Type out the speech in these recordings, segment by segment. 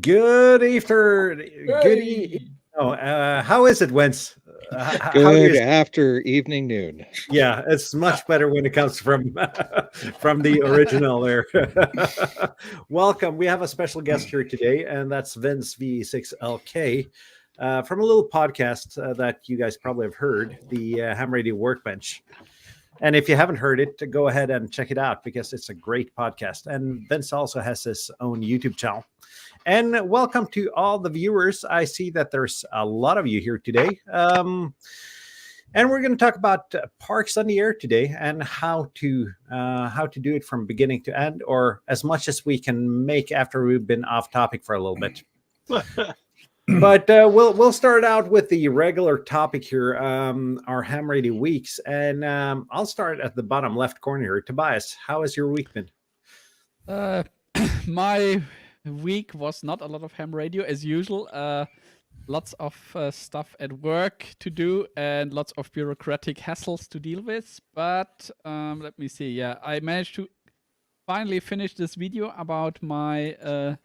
Good after, good Hey. oh, how is it, Wentz? How do Good you? after evening noon. Yeah, it's much better when it comes from from the original there. Welcome. We have a special guest here today, and that's Vince V6LK from a little podcast that you guys probably have heard, the Ham Radio Workbench. And if you haven't heard it, go ahead and check it out because it's a great podcast. And Vince also has his own YouTube channel. And welcome to all the viewers. I see that there's a lot of you here today. And we're going to talk about parks on the air today and how to do it from beginning to end, or as much as we can make after we've been off topic for a little bit. But we'll start out with the regular topic here, our Ham Radio weeks, and I'll start at the bottom left corner here. Tobias, how has your week been? My week was not a lot of ham radio as usual. Lots of stuff at work to do and lots of bureaucratic hassles to deal with. But let me see. Yeah, I managed to finally finish this video about my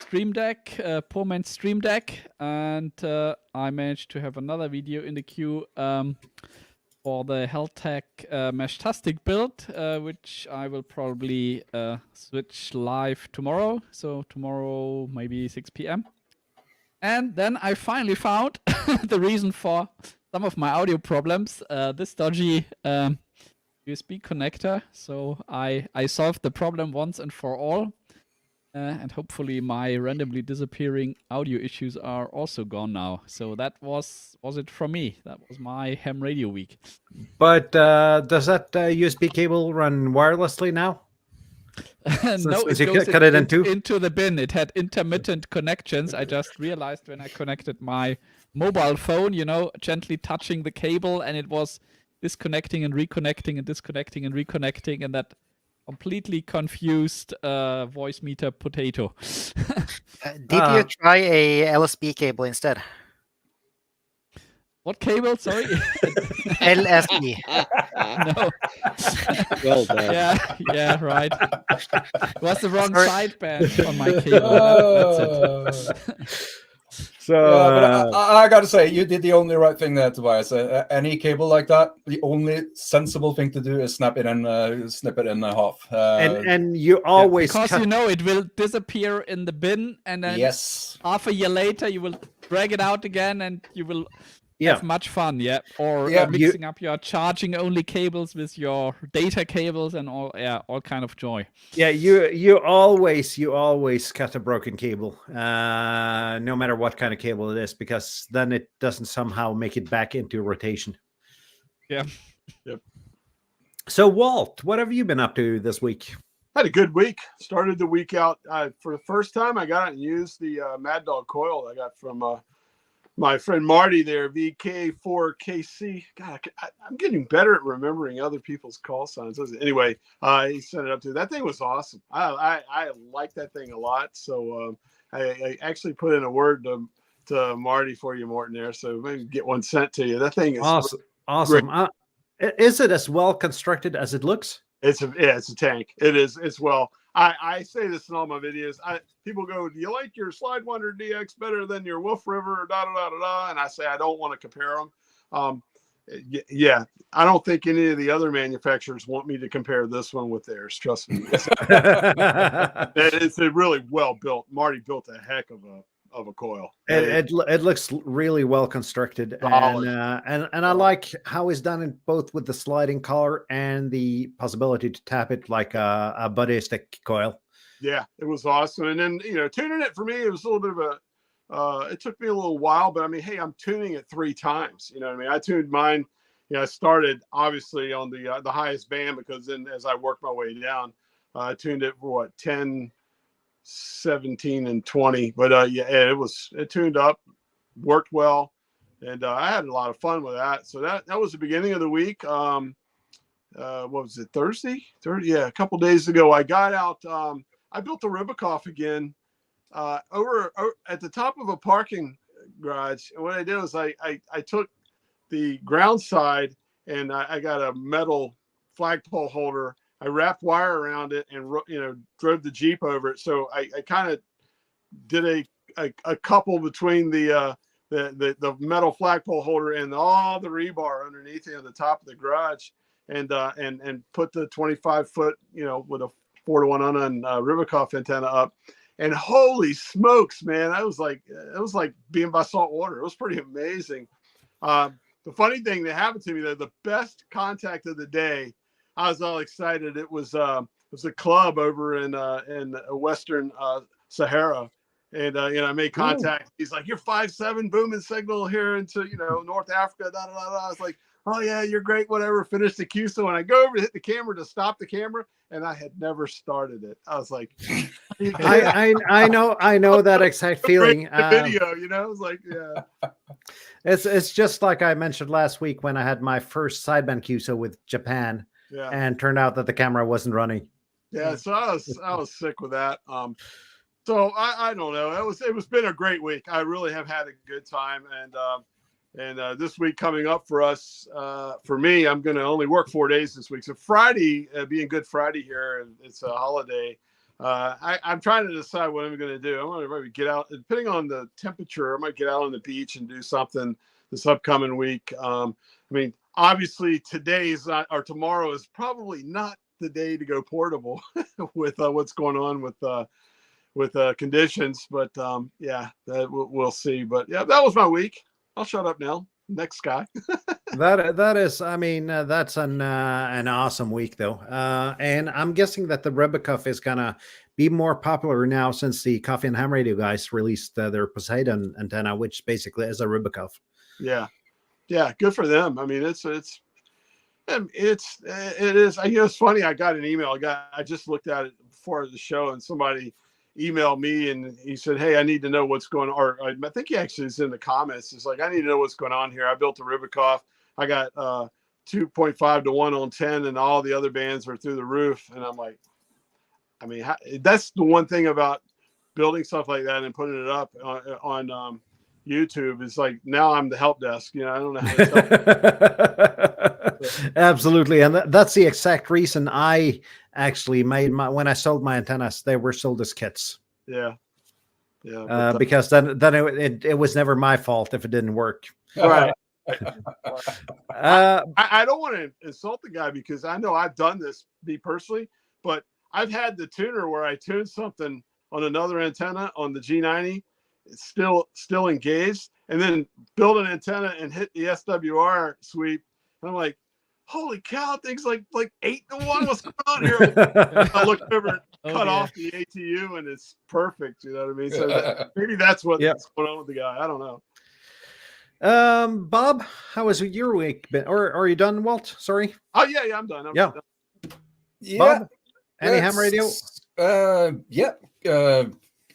Stream Deck, poor man's Stream Deck, and I managed to have another video in the queue for the Heltec Meshtastic build, which I will probably switch live tomorrow. So tomorrow, maybe 6 p.m. And then I finally found the reason for some of my audio problems, this dodgy USB connector. So I solved the problem once and for all. And hopefully my randomly disappearing audio issues are also gone now. So that was it from me. That was my ham radio week. But does that USB cable run wirelessly now? No, it you goes cut it in two? into the bin. It had intermittent connections. I just realized when I connected my mobile phone, gently touching the cable, and it was disconnecting and reconnecting and disconnecting and reconnecting, and that completely confused voice meter potato. Did you try a LSB cable instead? What cable? Sorry. LSB. No. Well done. Yeah, right. It was the wrong sideband on my cable. That's it. So yeah, but I got to say, you did the only right thing there, Tobias. Any cable like that, the only sensible thing to do is snip it in half. And you always because it will disappear in the bin, and then half a year later you will drag it out again, and you will have much fun, or mixing up your charging only cables with your data cables and all kind of joy. Yeah, you always cut a broken cable, no matter what kind of cable it is, because then it doesn't somehow make it back into rotation. Yeah. Yep. So Walt, what have you been up to this week? Had a good week. Started the week out for the first time. I got out and used the Mad Dog coil I got from my friend Marty there, VK4KC. God, I'm getting better at remembering other people's call signs. Anyway, he sent it up to. That thing was awesome. I like that thing a lot. So I actually put in a word to Marty for you, Morton, there. So maybe get one sent to you. That thing is awesome. Is it as well constructed as it looks? It's a tank. It is. It's well. I say this in all my videos. People go, do you like your Slide Wonder DX better than your Wolf River? And I say I don't want to compare them. I don't think any of the other manufacturers want me to compare this one with theirs. Trust me. It's a really well built. Marty built a heck of a coil. It looks really well constructed, and I like how it's done it both with the sliding collar and the possibility to tap it like a buddy stick coil. Yeah, it was awesome. And then tuning it for me, it was a little bit of it took me a little while, but I mean, hey, I'm tuning it 3 times. You know what I mean? I tuned mine. I started obviously on the highest band, because then as I worked my way down, I tuned it for 10, 17, and 20. But it tuned up, worked well, and I had a lot of fun with that. So that was the beginning of the week. What was it, Thursday? A couple days ago, I got out. I built a Ribicoff again over at the top of a parking garage. And what I did was I took the ground side, and I got a metal flagpole holder. I wrapped wire around it and drove the Jeep over it. So I kind of did a couple between the metal flagpole holder and all the rebar underneath it on the top of the garage, and put the 25-foot, with a 4-to-1 on Ribikoff antenna up. And holy smokes, man, it was like being by salt water. It was pretty amazing. The funny thing that happened to me, the best contact of the day, I was all excited. It was a club over in Western Sahara. And, I made contact. Ooh. He's like, you're 5.7 booming signal here into, North Africa. Da, da, da, da. I was like, oh, yeah, you're great, whatever. Finish the QSO. And I go over to hit the camera to stop the camera, and I had never started it. I was like, I know that exact feeling. The video, I was like, yeah. It's just like I mentioned last week when I had my first sideband QSO with Japan, and turned out that the camera wasn't running. Yeah, so I was sick with that. So I don't know. It was been a great week. I really have had a good time, and this week coming up for us, for me, I'm going to only work 4 days this week. So Friday, being Good Friday here, and it's a holiday. I'm trying to decide what I'm going to do. I'm going to maybe get out, depending on the temperature. I might get out on the beach and do something this upcoming week. I mean, obviously today is not, or tomorrow is probably not the day to go portable with what's going on with conditions, but we'll see. But yeah, that was my week. I'll shut up now. Next guy. that is, I mean, that's an awesome week though, and I'm guessing that the Ribikoff is gonna be more popular now since the Coffee and Ham Radio guys released their Poseidon antenna, which basically is a Ribikoff. Yeah, good for them. I mean, it is. It's funny. I got an email. I just looked at it before the show, and somebody emailed me and he said, hey, I need to know what's going on. Or I think he actually is in the comments. It's like, I need to know what's going on here. I built a Ribikoff. I got 2.5 to 1 on 10, and all the other bands are through the roof. And I'm like, I mean, that's the one thing about building stuff like that and putting it up on YouTube. Is like, now I'm the help desk. I don't know how to tell. Absolutely. And that's the exact reason I actually made when I sold my antennas, they were sold as kits. Yeah. Because then it was never my fault if it didn't work. Right. I don't want to insult the guy, because I know I've done this, me personally, but I've had the tuner where I tuned something on another antenna on the G90, it's still engaged, and then build an antenna and hit the SWR sweep. And I'm like, holy cow, things like 8 to 1. What's going on here? I looked over, cut off the ATU, and it's perfect. You know what I mean? So maybe that's what's going on with the guy. I don't know. Bob, how has your week been? Or are you done, Walt? Sorry. Oh yeah, I'm done. Yeah. Bob, any ham radio?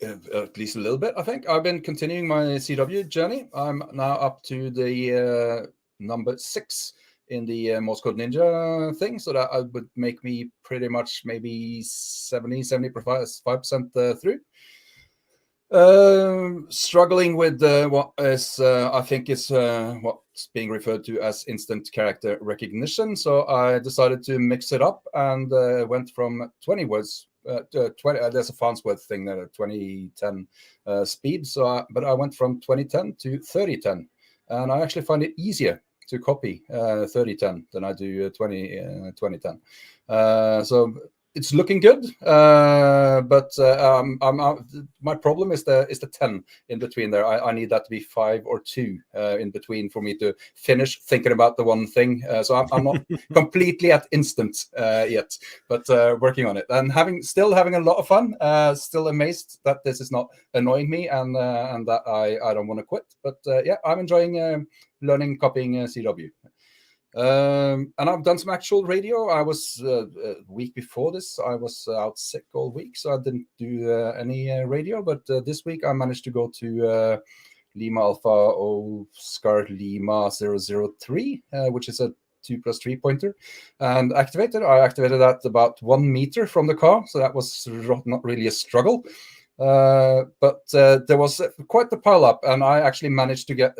At least a little bit. I think I've been continuing my CW journey. I'm now up to the number 6 in the Morse Code Ninja thing, so that would make me pretty much maybe 75% through. Struggling with what is I think is what's being referred to as instant character recognition. So I decided to mix it up and went from 20 words. 20. There's a Farnsworth thing there, 2010 speed. So, but I went from 2010 to 3010, and I actually find it easier to copy 3010 than I do 2010. So it's looking good, but my problem is the 10 in between there. I need that to be 5 or 2 in between for me to finish thinking about the one thing. So I'm not completely at instant yet, but working on it and still having a lot of fun. Still amazed that this is not annoying me and that I don't want to quit. But yeah, I'm enjoying learning copying CW. And I've done some actual radio. I was a week before this, I was out sick all week, so I didn't do any radio. But this week I managed to go to Lima Alpha Oscar Lima 003, which is a 2+3 pointer, and I activated that about 1 meter from the car, so that was not really a struggle. But there was quite the pile up, and I actually managed to get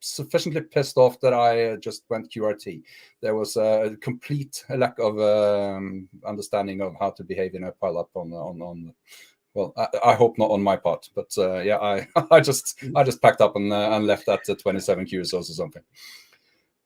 sufficiently pissed off that I just went QRT. There was a complete lack of understanding of how to behave in a pileup on Well, I hope not on my part, but yeah, I just packed up and left at 27 QSOs or something.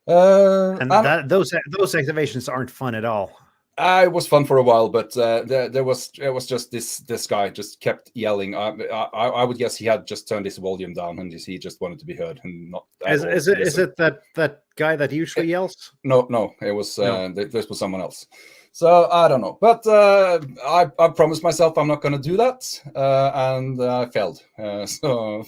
And those activations aren't fun at all. It was fun for a while, but it was just this guy just kept yelling. I would guess he had just turned his volume down and he just wanted to be heard and not. Is it that guy that usually yells? No, it was this was someone else. So I don't know, but I promised myself I'm not going to do that, and I failed. So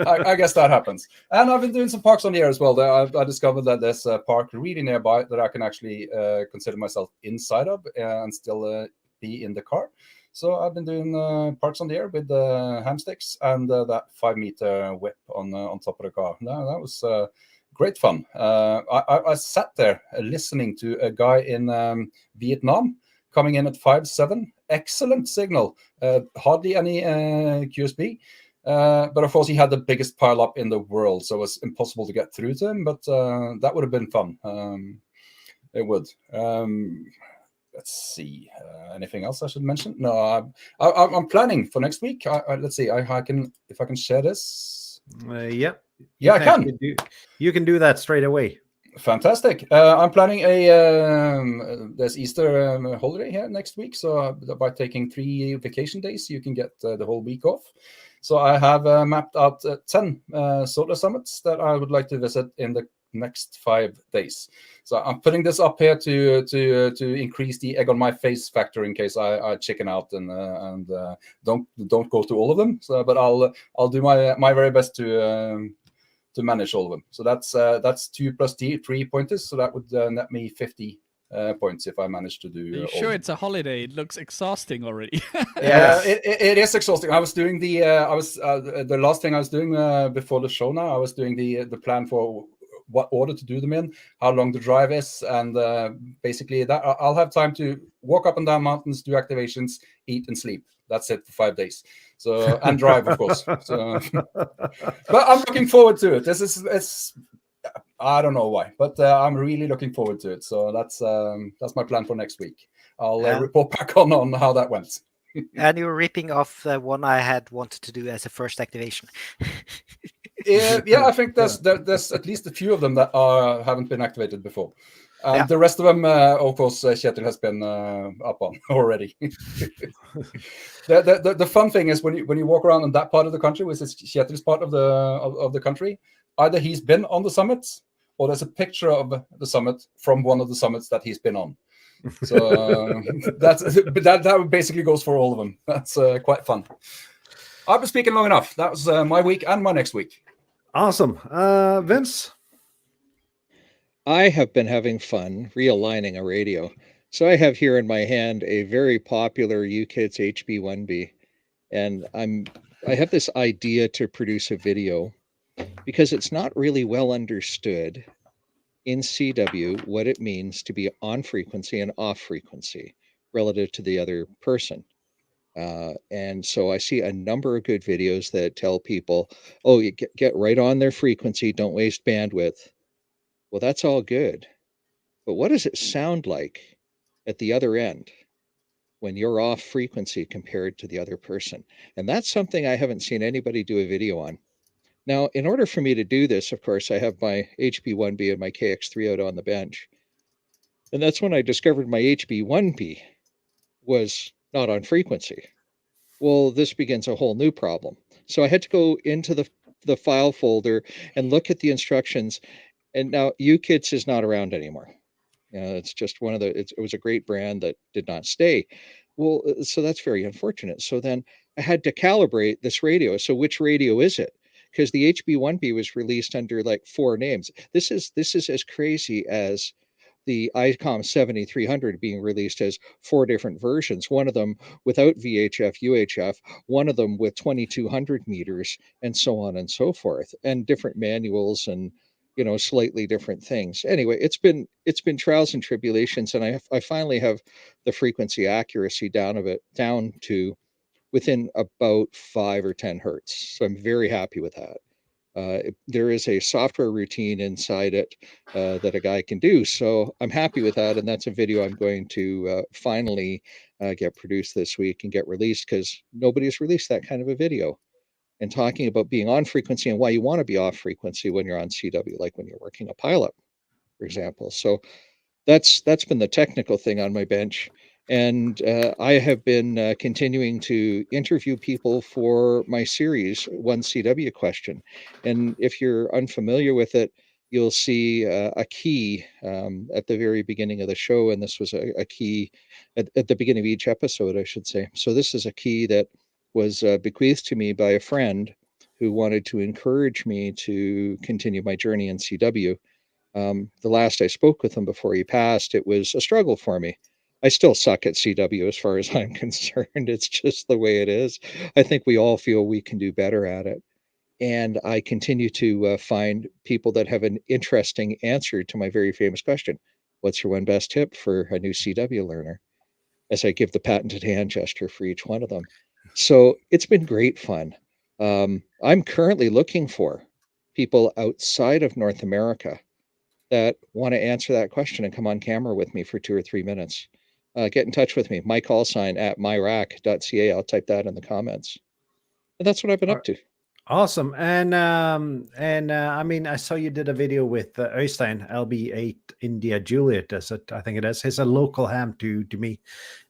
I guess that happens. And I've been doing some parks on the air as well. I discovered that there's a park really nearby that I can actually consider myself inside of and still be in the car. So I've been doing parks on the air with ham sticks and that 5-meter whip on top of the car. That was great fun. I sat there listening to a guy in Vietnam coming in at 5.7. Excellent signal. Hardly any QSB. But of course, he had the biggest pile up in the world, so it was impossible to get through to him. But that would have been fun. It would. Let's see. Anything else I should mention? No, I'm planning for next week. Let's see. If I can share this. Yep. Yeah, I can. You can do that straight away. Fantastic. I'm planning there's Easter holiday here next week. So by taking 3 vacation days, you can get the whole week off. So I have mapped out 10 solar summits that I would like to visit in the next 5 days. So I'm putting this up here to increase the egg on my face factor in case I chicken out and don't go to all of them. So, but I'll do my very best to manage all of them. So that's 2 plus 3 pointers. So that would net me 50 points if I manage to do. Are you sure it's a holiday? It looks exhausting already. Yeah, it is exhausting. I was doing the last thing I was doing before the show. Now I was doing the plan for what order to do them in, how long the drive is, and basically that I'll have time to walk up and down mountains, do activations, eat and sleep. That's it for 5 days. So and drive, of course. So, but I'm looking forward to it. It's I don't know why, but I'm really looking forward to it. So that's my plan for next week. I'll report back on how that went. And you're ripping off the one I had wanted to do as a first activation. Yeah, I think there's at least a few of them that haven't been activated before. The rest of them, of course, Kjetil has been up on already. The fun thing is when you walk around in that part of the country, which is Kjetil's part of the country, either he's been on the summits or there's a picture of the summit from one of the summits that he's been on. So that basically goes for all of them. That's quite fun. I've been speaking long enough. That was my week and my next week. Awesome. Vince? I have been having fun realigning a radio. So I have here in my hand a very popular UKITS HB1B. And I have this idea to produce a video because it's not really well understood in CW what it means to be on frequency and off frequency relative to the other person. And so I see a number of good videos that tell people, oh, you get right on their frequency, don't waste bandwidth. Well, that's all good. But what does it sound like at the other end when you're off frequency compared to the other person? And that's something I haven't seen anybody do a video on. Now, in order for me to do this, of course, I have my HB1B and my KX3 out on the bench. And that's when I discovered my HB1B was not on frequency. Well, this begins a whole new problem. So I had to go into the file folder and look at the instructions. And now UKITS is not around anymore. It's just one of it was a great brand that did not stay. Well, so that's very unfortunate. So then I had to calibrate this radio. So which radio is it? Because the HB1B was released under like 4 names. This is as crazy as the ICOM 7300 being released as 4 different versions, one of them without VHF, UHF, one of them with 2200 meters, and so on and so forth, and different manuals and slightly different things. Anyway, it's been trials and tribulations, and I finally have the frequency accuracy down to within about 5 or 10 hertz. So I'm very happy with that. There is a software routine inside it that a guy can do. So I'm happy with that. And that's a video I'm going to finally get produced this week and get released, because nobody has released that kind of a video. And talking about being on frequency and why you want to be off frequency when you're on CW, like when you're working a pileup, for example. So that's been the technical thing on my bench. And I have been continuing to interview people for my series, One CW Question. And if you're unfamiliar with it, you'll see a key at the very beginning of the show. And this was a key at the beginning of each episode, I should say. So this is a key that was bequeathed to me by a friend who wanted to encourage me to continue my journey in CW. The last I spoke with him before he passed, it was a struggle for me. I still suck at CW as far as I'm concerned. It's just the way it is. I think we all feel we can do better at it. And I continue to find people that have an interesting answer to my very famous question: what's your one best tip for a new CW learner? As I give the patented hand gesture for each one of them. So it's been great fun. I'm currently looking for people outside of North America that want to answer that question and come on camera with me for 2 or 3 minutes. Get in touch with me. My call sign at myrack.ca. I'll type that in the comments. And that's what I've been up to. Awesome. And I mean, I saw you did a video with Øystein, LB8 India Juliet, does it? I think it is. He's a local ham to me.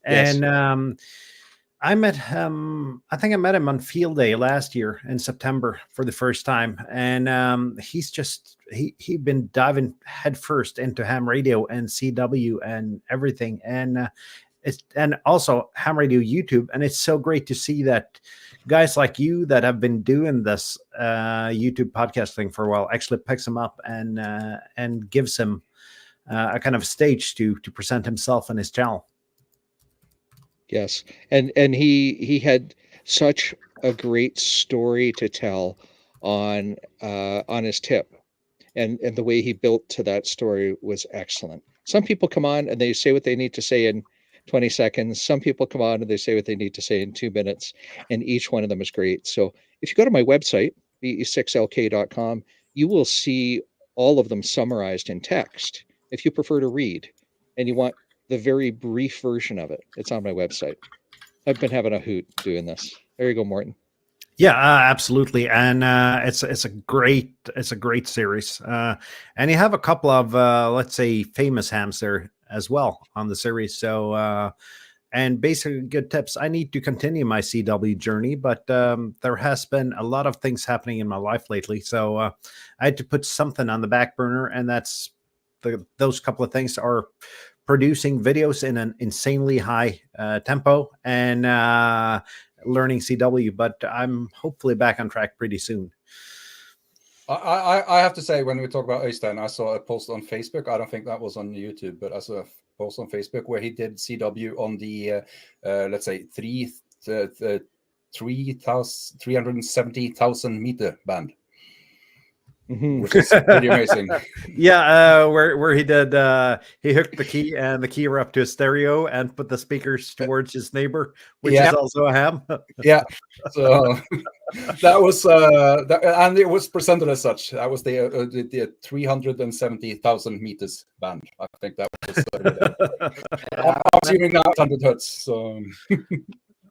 Yes. And I met him, I think I met him on field day last year in September for the first time. And he's just, he'd been diving headfirst into ham radio and CW and everything. And and also ham radio YouTube. And it's so great to see that guys like you that have been doing this YouTube podcasting for a while actually picks him up and gives him a kind of stage to present himself and his channel. Yes, and he had such a great story to tell on his tip, and the way he built to that story was excellent. Some people come on and they say what they need to say in 20 seconds. Some people come on and they say what they need to say in 2 minutes, and each one of them is great. So if you go to my website, ve6lk.com, you will see all of them summarized in text. If you prefer to read and you want the very brief version of it, it's on my website. I've been having a hoot doing this. There you go, Morten. Yeah, absolutely, and it's a great series, and you have a couple of let's say famous hams there as well on the series. So and basically good tips. I need to continue my CW journey, but there has been a lot of things happening in my life lately, so I had to put something on the back burner, and that's those couple of things are producing videos in an insanely high tempo and learning CW, but I'm hopefully back on track pretty soon. I have to say, when we talk about Øystein, I saw a post on Facebook. I don't think that was on YouTube, but I saw a post on Facebook where he did CW on the let's say 370,000 meter band. Which is pretty amazing. Yeah, where he did he hooked the key and the keyer up to a stereo and put the speakers towards his neighbor, which is also a ham. Yeah, so that was and it was presented as such. That was the 370,000 meters band. I think that was I'm assuming now 100 hertz. So when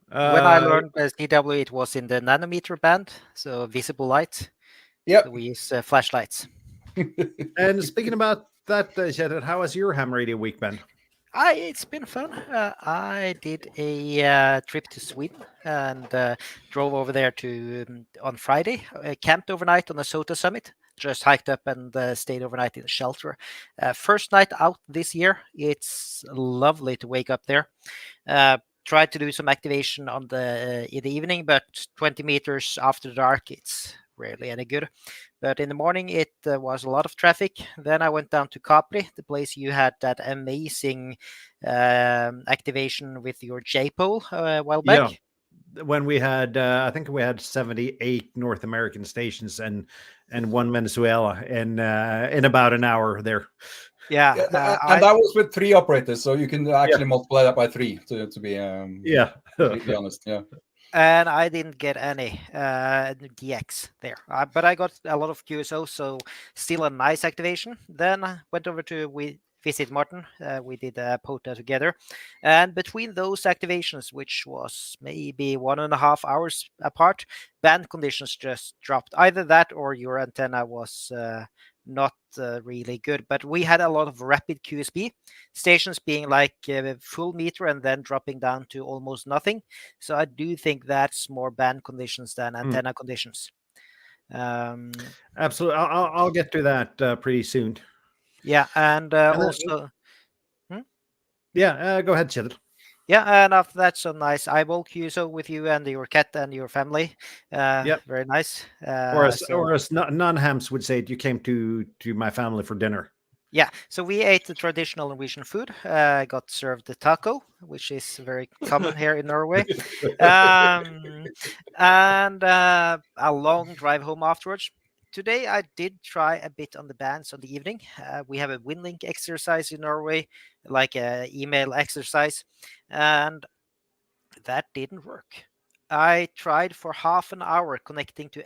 I learned CW, it was in the nanometer band, so visible light. Yeah, so we use flashlights. And speaking about that, Kjetil, how has your ham radio week been? It's been fun. I did a trip to Sweden and drove over there on Friday. Camped overnight on the SOTA summit. Just hiked up and stayed overnight in a shelter. First night out this year. It's lovely to wake up there. Tried to do some activation in the evening, but 20 meters after dark, it's rarely any good. But in the morning, it was a lot of traffic. Then I went down to Capri, the place you had that amazing activation with your J-pole a while back. Yeah, when we had, I think we had 78 North American stations and one Venezuela in about an hour there. Yeah, and that was with 3 operators, so you can actually multiply that by 3 to be yeah, completely honest. Yeah. and I didn't get any DX there, but I got a lot of QSO, so still a nice activation. Then I went over to visit Martin. We did a POTA together, and between those activations, which was maybe 1.5 hours apart, band conditions just dropped. Either that or your antenna was not really good. But we had a lot of rapid QSB stations being like full meter and then dropping down to almost nothing. So I do think that's more band conditions than antenna conditions. Absolutely. I'll get to that pretty soon. Yeah, and also. Yeah, go ahead, Kjetil. Yeah, and after that, some nice eyeball QSO with you and your cat and your family. Yep. Very nice. Or as non-hams would say, you came to my family for dinner. Yeah, so we ate the traditional Norwegian food. Got served the taco, which is very common here in Norway, and a long drive home afterwards. Today I did try a bit on the bands on the evening. We have a WinLink exercise in Norway, like a email exercise, and that didn't work. I tried for half an hour connecting to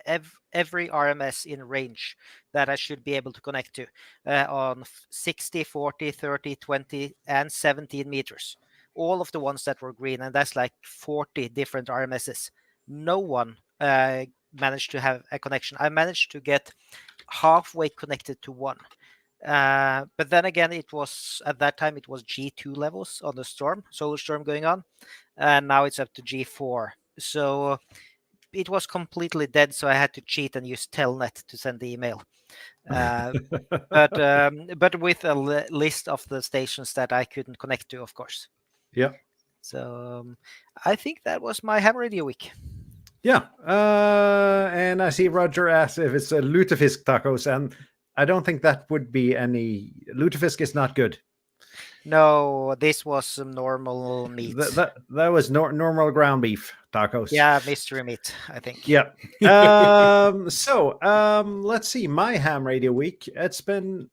every RMS in range that I should be able to connect to on 60, 40, 30, 20, and 17 meters. All of the ones that were green, and that's like 40 different RMSs. No one managed to have a connection. I managed to get halfway connected to one. But then again, it was at that time it was G2 levels on the storm, solar storm going on, and now it's up to G4. So it was completely dead. So I had to cheat and use Telnet to send the email. But with a list of the stations that I couldn't connect to, of course. Yeah. So I think that was my ham radio week. Yeah. And I see Roger asked if it's a lutefisk tacos, and I don't think that would be any. Lutefisk is not good. No, this was some normal meat. That was normal ground beef tacos. Yeah, mystery meat, I think. Yeah. So let's see. My ham radio week. It's been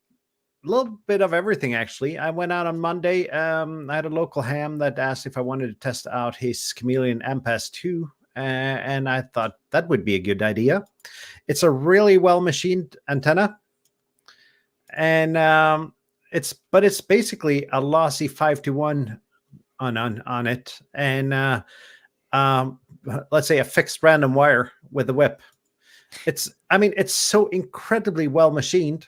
a little bit of everything, actually. I went out on Monday. I had a local ham that asked if I wanted to test out his Chameleon MPAS 2. And I thought that would be a good idea. It's a really well machined antenna. And it's basically a lossy 5-to-1 on it, and let's say a fixed random wire with a whip. It's so incredibly well machined,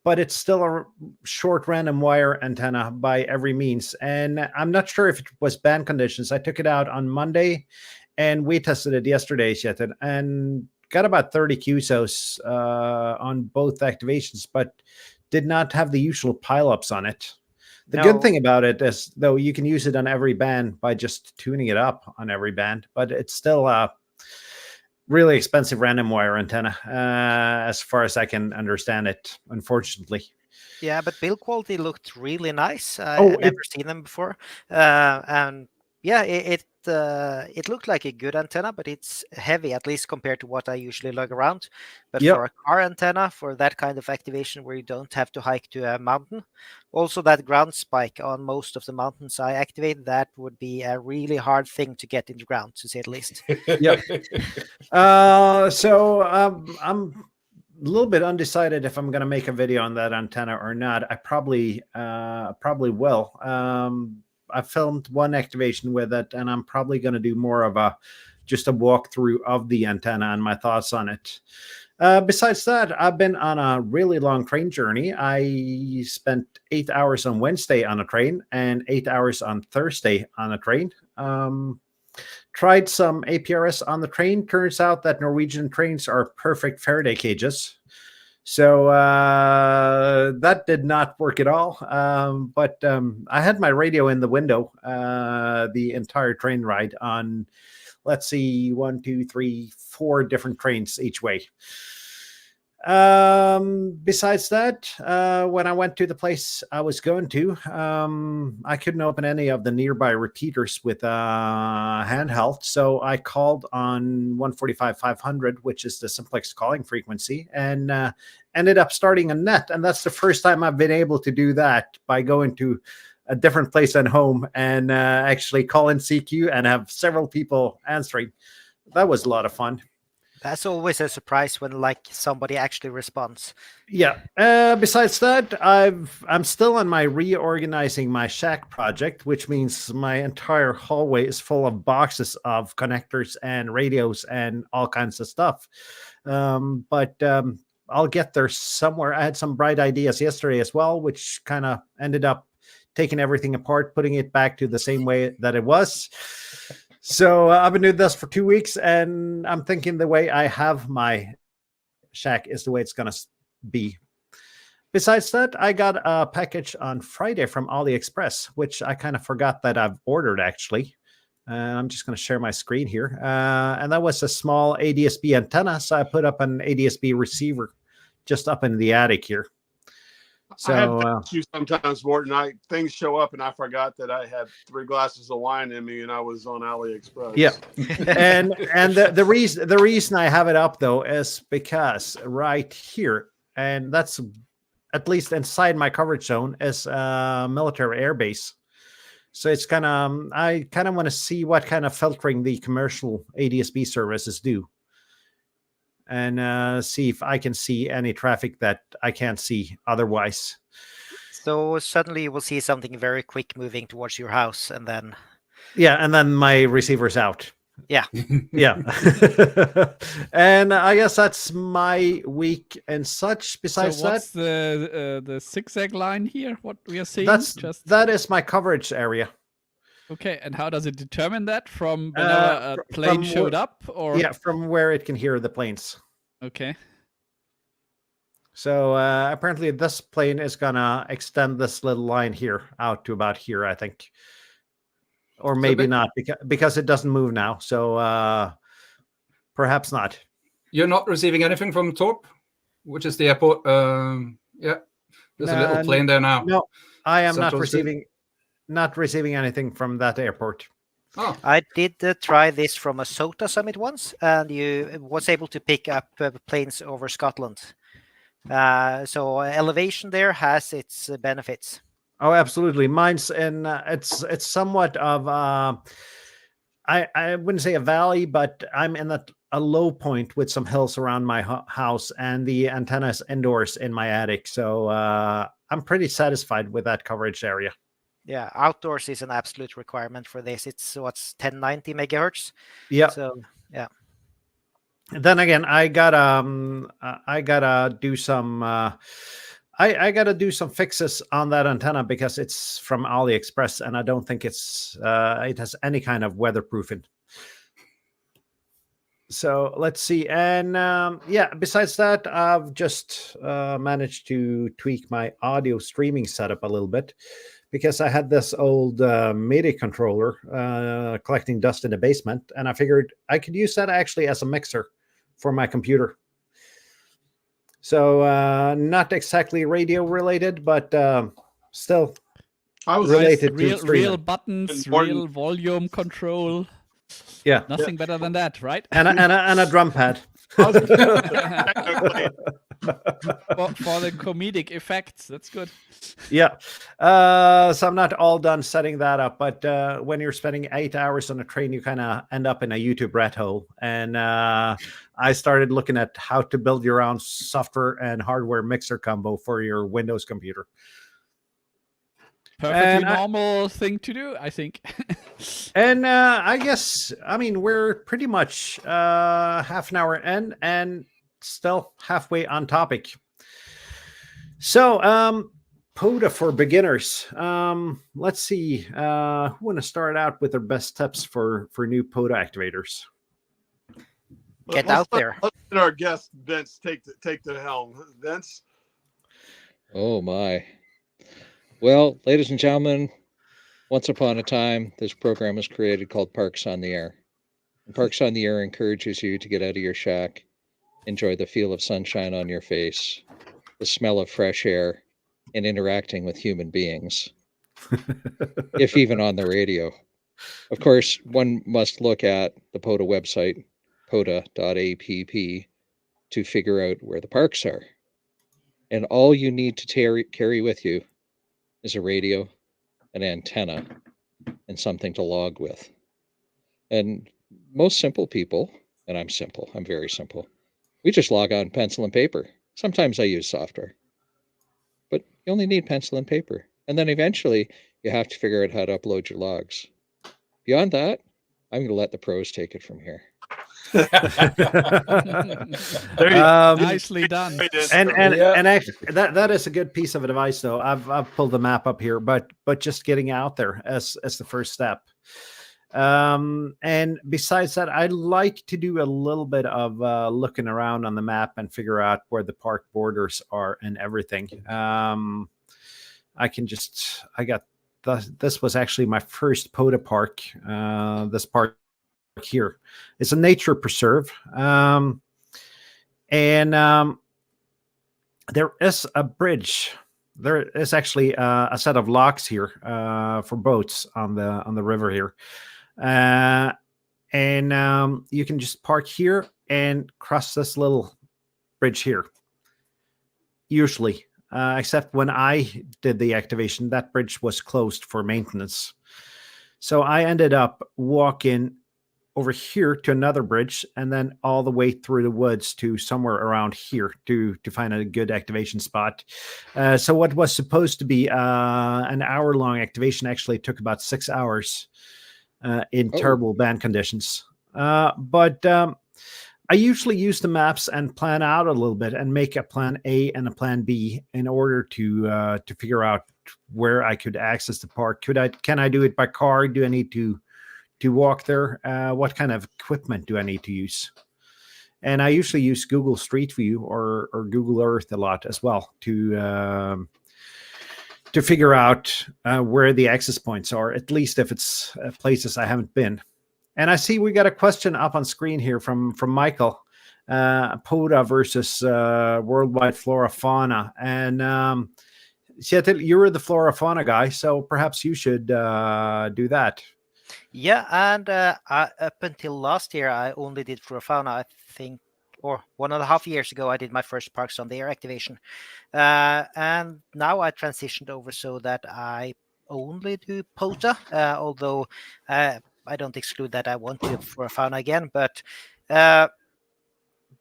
but it's still a short random wire antenna by every means. And I'm not sure if it was band conditions. I took it out on Monday, and we tested it yesterday, Kjetil, and got about 30 QSOs on both activations, but did not have the usual pileups on it. The good thing about it is, though, you can use it on every band by just tuning it up on every band, but it's still a really expensive random wire antenna, as far as I can understand it, unfortunately. Yeah, but build quality looked really nice. I've never seen them before. And yeah, it looked like a good antenna, but it's heavy, at least compared to what I usually lug around. But for a car antenna, for that kind of activation where you don't have to hike to a mountain, also that ground spike on most of the mountains I activate, that would be a really hard thing to get in the ground, to say the least. Yep. So I'm a little bit undecided if I'm going to make a video on that antenna or not. I probably will. I filmed one activation with it, and I'm probably going to do more of just a walkthrough of the antenna and my thoughts on it. Besides that, I've been on a really long train journey. I spent 8 hours on Wednesday on a train and 8 hours on Thursday on a train. Tried some APRS on the train. Turns out that Norwegian trains are perfect Faraday cages. So that did not work at all. But I had my radio in the window the entire train ride on, let's see, 1, 2, 3, 4 different trains each way. Besides that, when I went to the place I was going to, I couldn't open any of the nearby repeaters with handheld, so I called on 145-500, which is the simplex calling frequency, and ended up starting a net. And that's the first time I've been able to do that by going to a different place than home and actually call in CQ and have several people answering. That was a lot of fun. That's always a surprise when like somebody actually responds. Yeah. Besides that, I'm still on my reorganizing my shack project, which means my entire hallway is full of boxes of connectors and radios and all kinds of stuff. But I'll get there somewhere. I had some bright ideas yesterday as well, which kind of ended up taking everything apart, putting it back to the same way that it was. So I've been doing this for 2 weeks, and I'm thinking the way I have my shack is the way it's going to be. Besides that, I got a package on Friday from AliExpress, which I kind of forgot that I've ordered actually. I'm just going to share my screen here. And that was a small ADSB antenna. So I put up an ADSB receiver just up in the attic here. So I have that issue sometimes, Morton. Things show up and I forgot that I had 3 glasses of wine in me and I was on AliExpress. Yeah. and the reason I have it up though is because right here, and that's at least inside my coverage zone, is a military air base. So it's kind of, I kind of want to see what kind of filtering the commercial ADSB services do, and see if I can see any traffic that I can't see otherwise. So suddenly you will see something very quick moving towards your house, and then and then my receiver's out. Yeah. And I guess that's my week and such. Besides so what's the zigzag line here? What we are seeing? That is my coverage area. Okay, and how does it determine that? From whenever a plane showed up, or from where it can hear the planes. Okay. So apparently this plane is gonna extend this little line here out to about here, I think. Or maybe not, because it doesn't move now. So perhaps not. You're not receiving anything from Torp, which is the airport. Yeah, there's a little plane there now. No, I am not receiving anything from that airport. Oh. I did try this from a SOTA summit once, and you was able to pick up planes over Scotland. So elevation there has its benefits. Oh, absolutely. Mine's in it's somewhat of I wouldn't say a valley, but I'm in a low point with some hills around my house, and the antenna is indoors in my attic. So I'm pretty satisfied with that coverage area. Yeah, outdoors is an absolute requirement for this. It's 1090 megahertz. Yeah. So yeah. Then again, I gotta do some. I got to do some fixes on that antenna because it's from AliExpress, and I don't think it has any kind of weatherproofing. So let's see. And besides that, I've just managed to tweak my audio streaming setup a little bit, because I had this old MIDI controller collecting dust in the basement, and I figured I could use that actually as a mixer for my computer. So not exactly radio related, but still related to real buttons, real volume control. Yeah, nothing better than that, right? And a drum pad. For the comedic effects, that's good. Yeah. So I'm not all done setting that up, but when you're spending 8 hours on a train, you kind of end up in a YouTube rat hole. And I started looking at how to build your own software and hardware mixer combo for your Windows computer. Perfectly normal thing to do, I think. And I guess, we're pretty much half an hour in and still halfway on topic. So, POTA for beginners. Let's see. Who want to start out with their best tips for new POTA activators? Get out there. Let's let our guest Vince take the helm. Vince. Oh my. Well, ladies and gentlemen, once upon a time, this program was created called Parks on the Air. And Parks on the Air encourages you to get out of your shack, enjoy the feel of sunshine on your face, the smell of fresh air, and interacting with human beings, if even on the radio. Of course, one must look at the POTA website, pota.app, to figure out where the parks are. And all you need to carry with you is a radio, an antenna, and something to log with. And most simple people, and I'm simple, I'm very simple, we just log on pencil and paper. Sometimes I use software, but you only need pencil and paper. And then eventually you have to figure out how to upload your logs. Beyond that, I'm going to let the pros take it from here. There you Nicely done. Great And intro. and Yeah. and actually, that is a good piece of advice, though. I've pulled the map up here, but just getting out there as the first step. And besides that, I like to do a little bit of looking around on the map and figure out where the park borders are and everything. This was actually my first POTA park. This park here, it's a nature preserve, and there is a bridge. There is actually a set of locks here for boats on the river here. And you can just park here and cross this little bridge here. Usually, except when I did the activation, that bridge was closed for maintenance. So I ended up walking over here to another bridge and then all the way through the woods to somewhere around here to find a good activation spot. So what was supposed to be an hour-long activation actually took about 6 hours. In terrible band conditions. But I usually use the maps and plan out a little bit and make a plan A and a plan B in order to figure out where I could access the park. Can I do it by car? Do I need to walk there? What kind of equipment do I need to use? And I usually use Google Street View or Google Earth a lot as well to figure out where the access points are, at least if it's places I haven't been. And I see we got a question up on screen here from Michael, POTA versus worldwide flora fauna. And Kjetil, you were the flora fauna guy, so perhaps you should do that. Yeah, and up until last year, I only did flora fauna. I think, or 1.5 years ago, I did my first Parks on the Air activation. And now I transitioned over so that I only do POTA, although I don't exclude that I want to for fauna again. But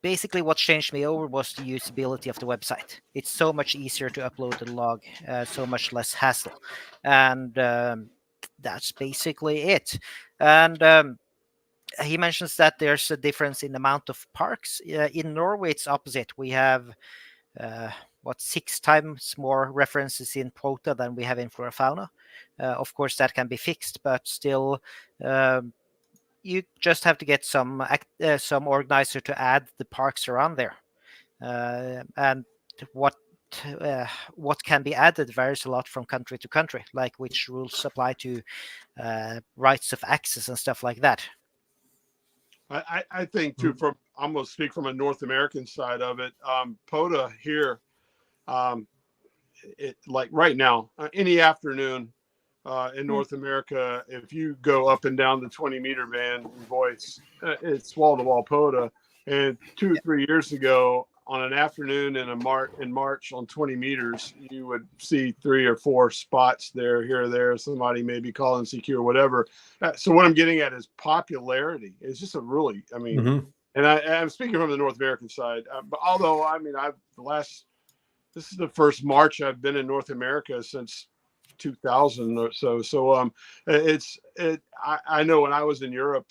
basically what changed me over was the usability of the website. It's so much easier to upload the log, so much less hassle. And that's basically it. And he mentions that there's a difference in the amount of parks. In Norway, it's opposite. We have 6 times more references in POTA than we have in flora fauna. Of course, that can be fixed, but still, you just have to get some organizer to add the parks around there. And what can be added varies a lot from country to country, like which rules apply to rights of access and stuff like that. I think too, I'm going to speak from a North American side of it. POTA here, like right now, any afternoon in North America, if you go up and down the 20-meter band in voice, it's wall-to-wall POTA. And 2 or 3 years ago, on an afternoon in March on 20 meters, you would see 3 or 4 spots there, here or there. Somebody maybe calling CQ or whatever. So what I'm getting at is popularity. It's just a really, I mean, and I'm speaking from the North American side. But although, I mean, this is the first March I've been in North America since 2000 or so. So I know when I was in Europe,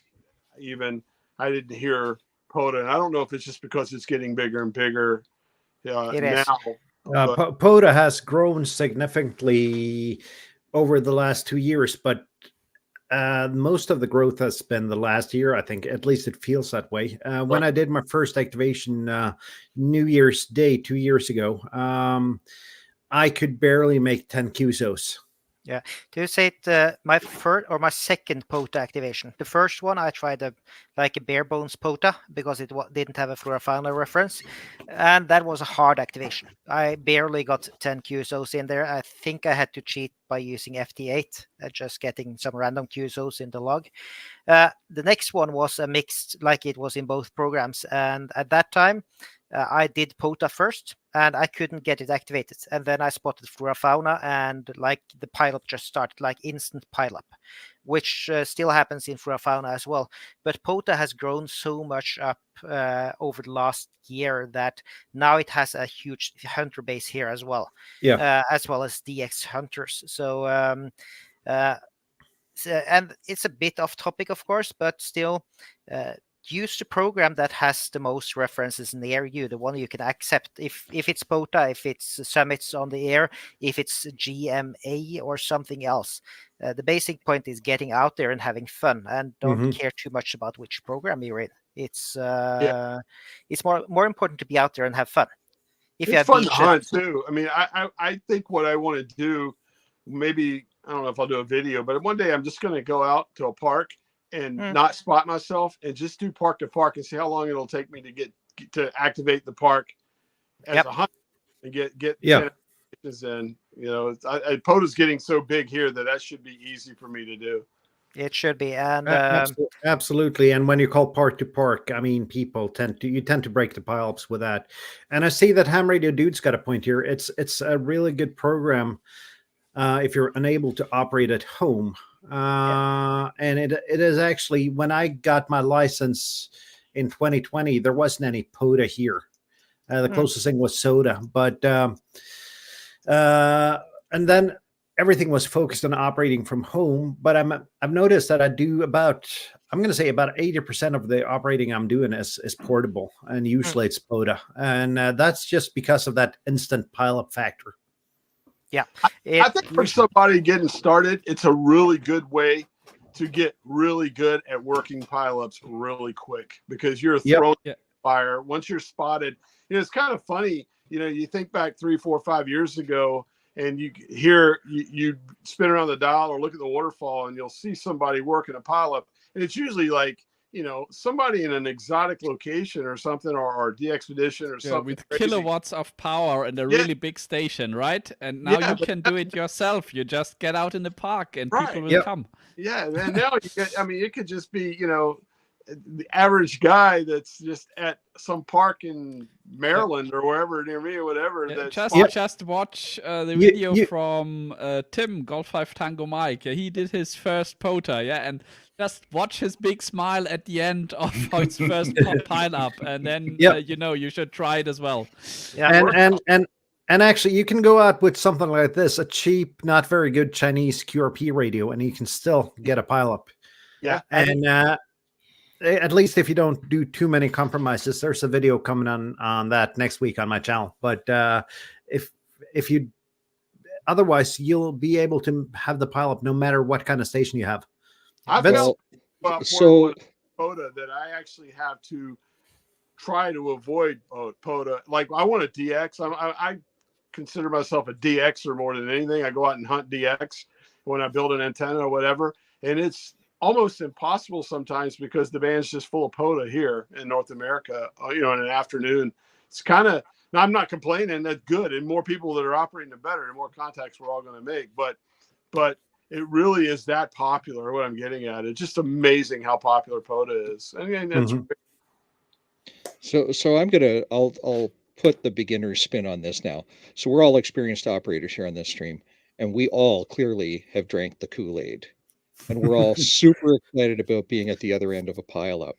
even I didn't hear POTA, and I don't know if it's just because it's getting bigger and bigger now. POTA has grown significantly over the last 2 years, but most of the growth has been the last year. I think at least it feels that way. When I did my first activation New Year's Day 2 years ago, I could barely make 10 QSOs. Yeah, to say it, my first or my second POTA activation. The first one I tried a bare bones POTA because it didn't have a flora fauna reference, and that was a hard activation. I barely got 10 QSOs in there. I think I had to cheat by using FT8, just getting some random QSOs in the log. The next one was a mixed, like it was in both programs. And at that time, I did POTA first, and I couldn't get it activated. And then I spotted flora fauna, and like the pileup just started, like instant pileup, which still happens in flora fauna as well. But POTA has grown so much up over the last year that now it has a huge hunter base here as well. Yeah. As well as DX hunters. So and it's a bit off topic, of course, but still, use the program that has the most references near you, the one you can accept. If it's POTA, if it's summits on the air, if it's GMA or something else. The basic point is getting out there and having fun, and don't care too much about which program you're in. It's more important to be out there and have fun. If you It's have fun to hunt too. I mean, I think what I want to do, maybe I don't know if I'll do a video, but one day I'm just going to go out to a park and not spot myself and just do park to park and see how long it'll take me to get to activate the park as a hunter and get in. You know, POTA's getting so big here that should be easy for me to do. It should be, and absolutely. And when you call park to park, I mean, people tend to break the pileups with that. And I see that Ham Radio Dude's got a point here. It's a really good program if you're unable to operate at home. And it is actually, when I got my license in 2020, there wasn't any POTA here. The closest thing was Soda, but and then everything was focused on operating from home. But I've noticed that I do about 80% of the operating I'm doing is portable, and usually it's POTA, and that's just because of that instant pileup factor. Yeah, I think for somebody getting started, it's a really good way to get really good at working pileups really quick, because you're thrown fire once you're spotted. You know, it's kind of funny. You know, you think back 3, 4, 5 years ago, and you spin around the dial or look at the waterfall, and you'll see somebody working a pileup, and it's usually like, you know, somebody in an exotic location or something, or DXpedition or something with crazy. kilowatts of power and a really big station, right? And now you can do it yourself. You just get out in the park and people will come. Yeah, and now it could just be, you know, the average guy that's just at some park in Maryland or wherever near me or whatever. Just watch the video from Tim, Golf 5 Tango Mike. He did his first POTA, and just watch his big smile at the end of his first pile up, and then you know, you should try it as well. Yeah, and actually, you can go out with something like this, a cheap, not very good Chinese QRP radio, and you can still get a pileup. Yeah, and at least if you don't do too many compromises. There's a video coming on that next week on my channel. But if you otherwise, you'll be able to have the pileup no matter what kind of station you have. I felt about POTA that I actually have to try to avoid POTA. Like, I want a DX. I consider myself a DXer more than anything. I go out and hunt DX when I build an antenna or whatever, and it's almost impossible sometimes because the band's just full of POTA here in North America. You know, in an afternoon, it's kind of. Now, I'm not complaining. That's good, and more people that are operating, the better, and more contacts we're all going to make. But it really is that popular. What I'm getting at, it's just amazing how popular POTA is. And that's So I'll put the beginner spin on this now. So we're all experienced operators here on this stream, and we all clearly have drank the Kool-Aid, and we're all super excited about being at the other end of a pileup.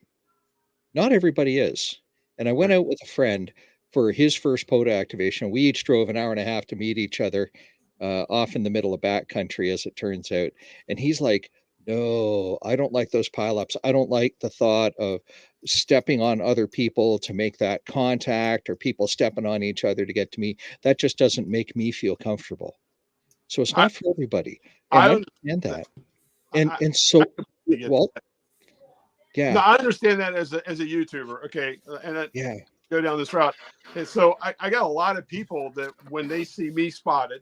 Not everybody is. And I went out with a friend for his first POTA activation. We each drove an hour and a half to meet each other off in the middle of backcountry, as it turns out. And he's like, no, I don't like those pileups. I don't like the thought of stepping on other people to make that contact, or people stepping on each other to get to me. That just doesn't make me feel comfortable. So it's not for everybody. And I understand that. And so, well, yeah. No, I understand that as a YouTuber. Okay. And go down this route. And so I got a lot of people that when they see me spotted,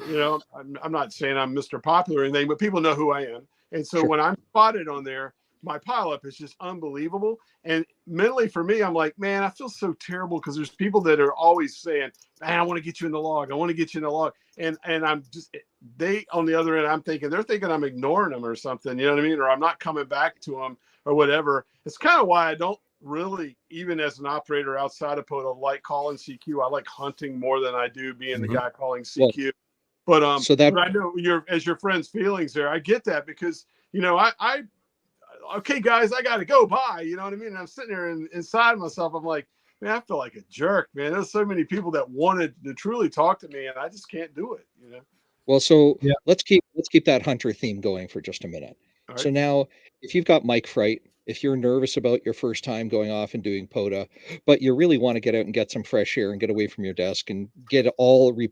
you know, I'm not saying I'm Mr. Popular or anything, but people know who I am. And so when I'm spotted on there, my pileup is just unbelievable. And mentally for me, I'm like, man, I feel so terrible because there's people that are always saying, man, I want to get you in the log. I want to get you in the log. And I'm just, they, on the other end, they're thinking I'm ignoring them or something, you know what I mean? Or I'm not coming back to them or whatever. It's kind of why I don't really, even as an operator outside of POTA, like calling CQ. I like hunting more than I do being the guy calling CQ. But but I know your friend's feelings there. I get that because, you know, I okay, guys, I got to go. Bye. You know what I mean? And I'm sitting there inside myself. I'm like, man, I feel like a jerk, man. There's so many people that wanted to truly talk to me, and I just can't do it. You know. Well, so let's keep that hunter theme going for just a minute. All right. So now, if you've got mic fright, if you're nervous about your first time going off and doing POTA, but you really want to get out and get some fresh air and get away from your desk and reap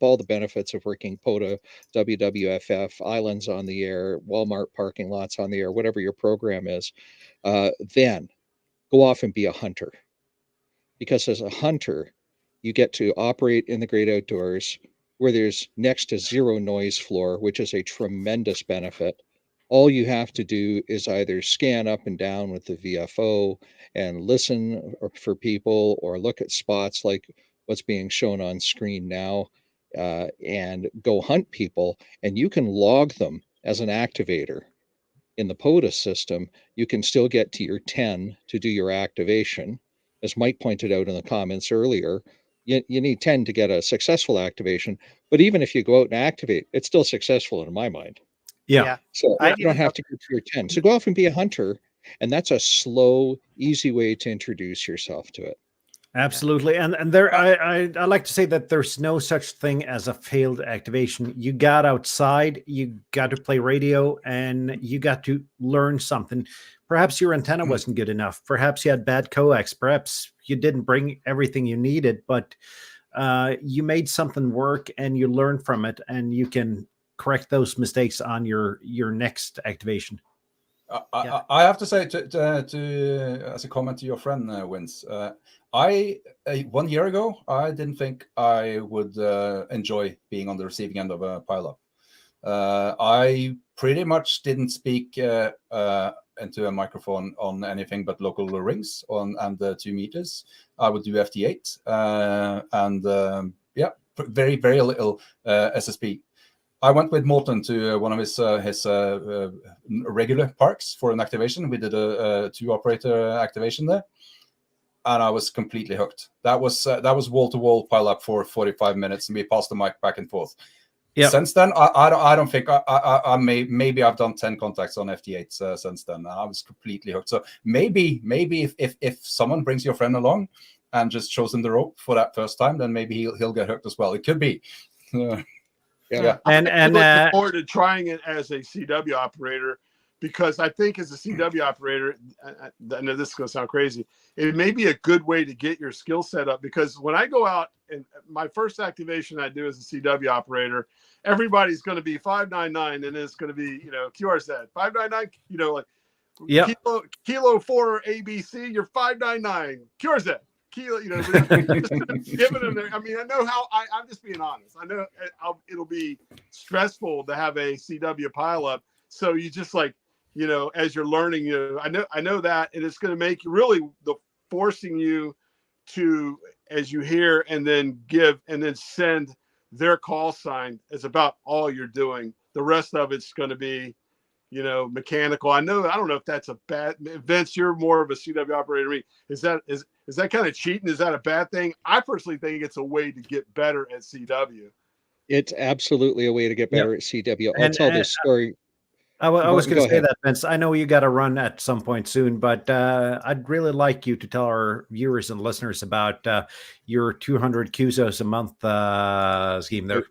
all the benefits of working POTA, WWFF, Islands on the Air, Walmart parking lots on the air, whatever your program is, then go off and be a hunter. Because as a hunter, you get to operate in the great outdoors where there's next to zero noise floor, which is a tremendous benefit. All you have to do is either scan up and down with the VFO and listen for people or look at spots like what's being shown on screen now, and go hunt people, and you can log them as an activator. In the POTA system, you can still get to your 10 to do your activation. As Mike pointed out in the comments earlier, you need 10 to get a successful activation. But even if you go out and activate, it's still successful in my mind. Yeah. So you don't have to get to your 10. So go off and be a hunter. And that's a slow, easy way to introduce yourself to it. Absolutely. And there, I like to say that there's no such thing as a failed activation. You got outside, you got to play radio, and you got to learn something. Perhaps your antenna wasn't good enough. Perhaps you had bad coax. Perhaps you didn't bring everything you needed, but you made something work and you learned from it, and you can correct those mistakes on your next activation. I have to say to as a comment to your friend Vince, 1 year ago I didn't think I would enjoy being on the receiving end of a pileup. I pretty much didn't speak into a microphone on anything but local rings and 2 meters. I would do FT8 and very very little SSP. I went with Morton to one of his regular parks for an activation. We did a 2-operator activation there, and I was completely hooked. That was wall-to-wall pileup for 45 minutes, and we passed the mic back and forth. Yep. Since then, I don't think I maybe I've done 10 contacts on FT8 since then. I was completely hooked. So maybe if someone brings your friend along and just shows him the rope for that first time, then maybe he'll get hooked as well. It could be. Yeah, and looking forward to trying it as a CW operator, because I think as a CW operator, I know this is going to sound crazy, it may be a good way to get your skill set up. Because when I go out and my first activation I do as a CW operator, everybody's going to be 599, and it's going to be QRZ 599, like kilo 4 ABC, you're 599 QRZ. Kilo, just giving them there. I mean, I know how I'm just being honest. I know it'll be stressful to have a CW pileup. So you just like, as you're learning, I know that, and it's going to make you really forcing you to, as you hear and then give and then send their call sign is about all you're doing. The rest of it's going to be, mechanical. I don't know if that's a bad. Vince, you're more of a CW operator than me. Is that kind of cheating? Is that a bad thing? I personally think it's a way to get better at CW. It's absolutely a way to get better at CW. I'll tell this story. I was going to say that, Vince. I know you got to run at some point soon, but I'd really like you to tell our viewers and listeners about your 200 QZOs a month scheme there.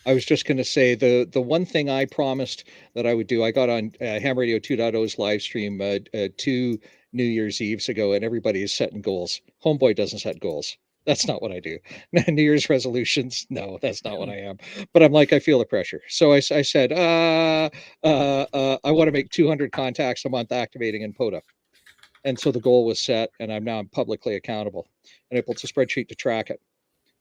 I was just going to say the one thing I promised that I would do, I got on Ham Radio 2.0's live stream 2 New Year's Eves ago, and everybody is setting goals. Homeboy doesn't set goals. That's not what I do. New Year's resolutions, no, that's not what I am. But I'm like, I feel the pressure. So I said, I want to make 200 contacts a month activating in POTA. And so the goal was set, and I'm now publicly accountable. And I built a spreadsheet to track it.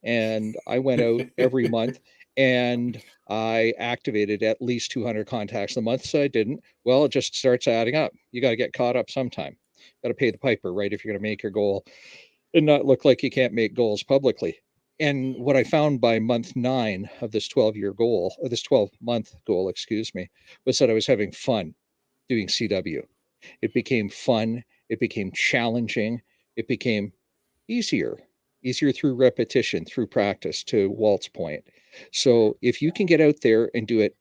And I went out every month, and I activated at least 200 contacts a month. So I didn't. Well, it just starts adding up. You got to get caught up sometime. Got to pay the piper, right? If you're going to make your goal and not look like you can't make goals publicly. And what I found by month 9 of this 12-year goal, or this 12-month goal, excuse me, was that I was having fun doing CW. It became fun. It became challenging. It became easier through repetition, through practice, to Walt's point. So if you can get out there and do it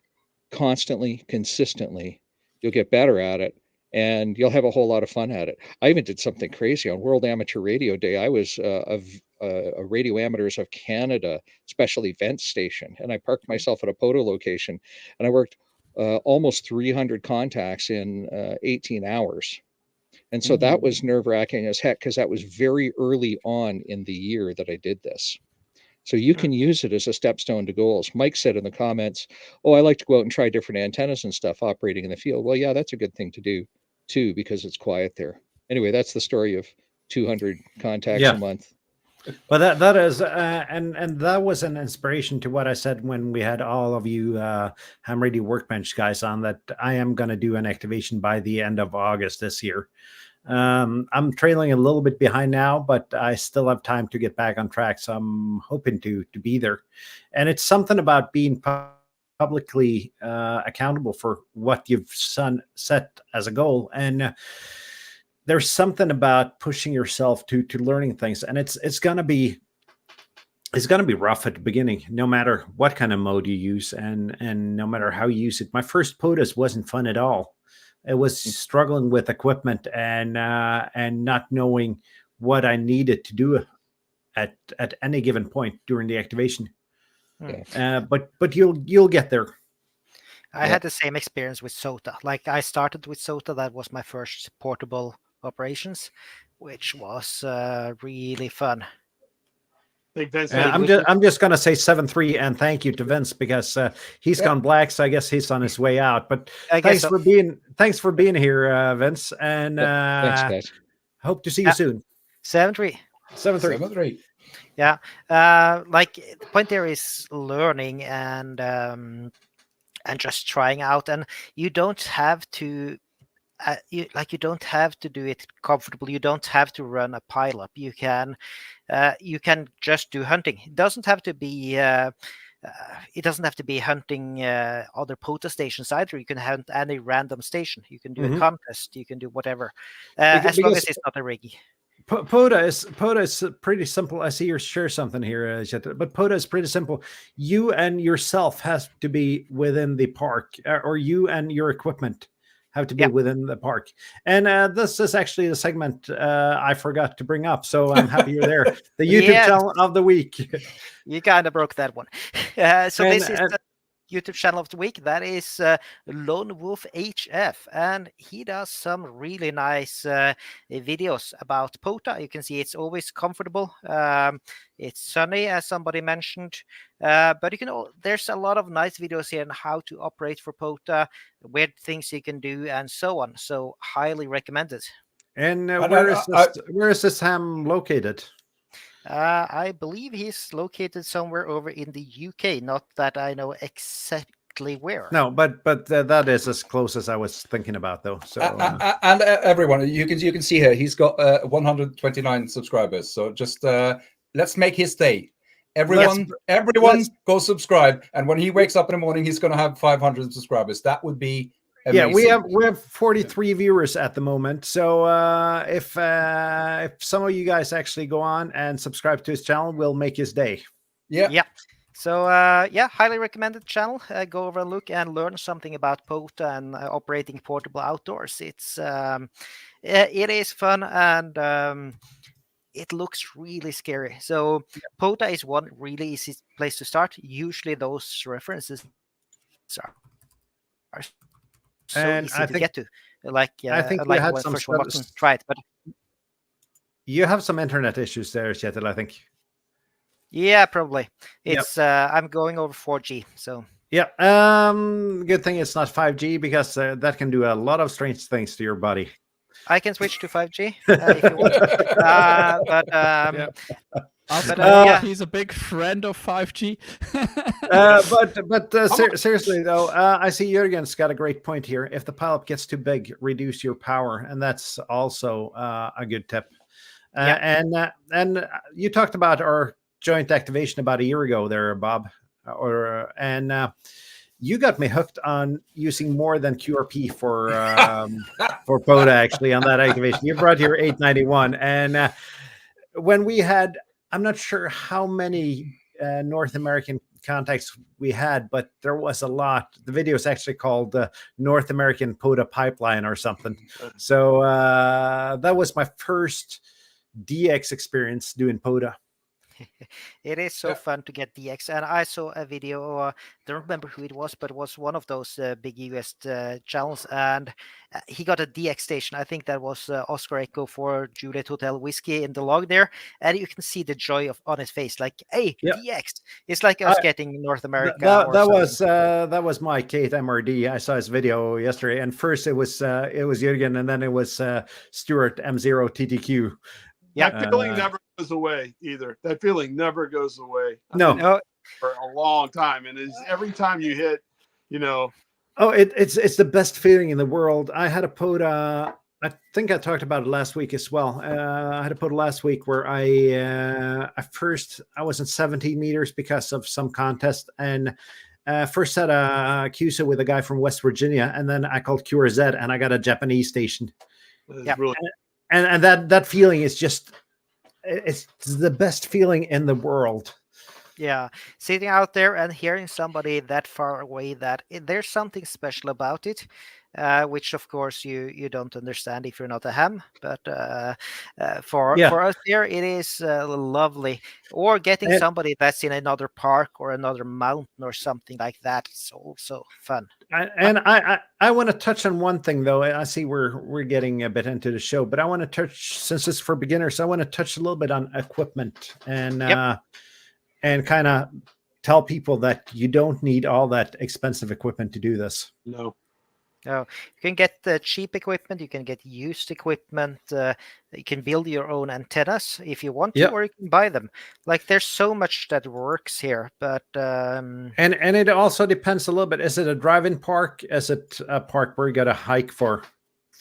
constantly, consistently, you'll get better at it, and you'll have a whole lot of fun at it. I even did something crazy on World Amateur Radio Day. I was a Radio Amateurs of Canada special event station, and I parked myself at a POTA location, and I worked almost 300 contacts in 18 hours. And so that was nerve-wracking as heck, because that was very early on in the year that I did this. So you can use it as a stepstone to goals. Mike said in the comments, oh, I like to go out and try different antennas and stuff operating in the field. Well, yeah, that's a good thing to do too, because it's quiet there. Anyway, that's the story of 200 contacts a month. But that is and that was an inspiration to what I said when we had all of you Ham Radio Workbench guys on, that I am going to do an activation by the end of August this year. I'm trailing a little bit behind now, but I still have time to get back on track, so I'm hoping to be there. And it's something about being publicly accountable for what you've set as a goal, and there's something about pushing yourself to learning things, and it's gonna be rough at the beginning, no matter what kind of mode you use, and no matter how you use it. My first POTUS wasn't fun at all. It was struggling with equipment and not knowing what I needed to do at any given point during the activation. But you'll get there. I had the same experience with SOTA. Like, I started with SOTA. That was my first portable operations, which was really fun. I'm just going to say 7-3 and thank you to Vince, because he's gone black, so I guess he's on his way out. But thanks for being here, Vince, and thanks, guys. Hope to see you soon. 7-3. 7-3. Yeah, like, the point there is learning and just trying out, and you don't have to. You don't have to do it comfortable. You don't have to run a pileup. You can just do hunting. It doesn't have to be hunting other POTA stations either. You can hunt any random station. You can do a contest. You can do whatever, as long as it's not a riggy. POTA is pretty simple. I see you share something here, Jette, but POTA is pretty simple. You and yourself has to be within the park, or you and your equipment have to be within the park. And this is actually a segment I forgot to bring up, so I'm happy you're there. The YouTube channel of the week. You kind of broke that one. This is the YouTube channel of the week. That is Lone Wolf HF, and he does some really nice videos about POTA. You can see it's always comfortable. It's sunny, as somebody mentioned, but there's a lot of nice videos here on how to operate for POTA, weird things you can do, and so on. So highly recommended. And where is this ham located? I believe he's located somewhere over in the UK. Not that I know exactly where. No, but that is as close as I was thinking about, though. So and everyone, you can see here, he's got 129 subscribers. So just let's make his day. Everyone, go subscribe. And when he wakes up in the morning, he's going to have 500 subscribers. That would be amazing. Yeah, we have 43 viewers at the moment. So if some of you guys actually go on and subscribe to his channel, we'll make his day. Yeah. So highly recommended channel. Go over and look and learn something about POTA and operating portable outdoors. It is fun, and it looks really scary. So POTA is one really easy place to start. Usually those references are so and easy to get to. I think we had some first one wasn't tried, but you have some internet issues there, Kjetil, I think. Yeah, probably. It's I'm going over 4G, so yeah. Good thing it's not 5G, because that can do a lot of strange things to your body. I can switch to 5G if you want. But Yeah. Ask but, Mark, yeah. he's a big friend of 5G. Seriously though, I see Jürgen's got a great point here. If the pileup gets too big, reduce your power, and that's also a good tip. And you talked about our joint activation about a year ago there, Bob, you got me hooked on using more than QRP for POTA actually on that activation. You brought your 891, and when we had, I'm not sure how many North American contacts we had, but there was a lot. The video is actually called North American POTA Pipeline or something. So that was my first DX experience doing POTA. It is so fun to get DX, and I saw a video. Don't remember who it was, but it was one of those big US channels, and he got a DX station. I think that was Oscar Echo for Juliet Hotel Whiskey in the log there, and you can see the joy on his face, like, "Hey, DX!" It's like us getting North America. That was my Kate MRD. I saw his video yesterday, and first it was Jürgen, and then it was Stuart M0 TTQ. Yeah, that feeling never goes away either. That feeling never goes away. No, for a long time, and is every time you hit, Oh, it's the best feeling in the world. I had a POTA. I think I talked about it last week as well. I had a POTA last week where I was in 17 meters because of some contest, and first set a QSA with a guy from West Virginia, and then I called QRZ, and I got a Japanese station. Really. And that feeling is just, it's the best feeling in the world. Yeah, sitting out there and hearing somebody that far away, there's something special about it, which of course you don't understand if you're not a ham. But for us here, it is lovely. Or getting somebody that's in another park or another mountain or something like that. It's also fun. I want to touch on one thing though. I see we're getting a bit into the show, but I want to touch, since it's for beginners, I want to touch a little bit on equipment and kind of tell people that you don't need all that expensive equipment to do this. No, you can get cheap equipment, you can get used equipment, you can build your own antennas if you want to, or you can buy them. Like, there's so much that works here, but and it also depends a little bit. Is it a drive-in park? Is it a park where you got to hike for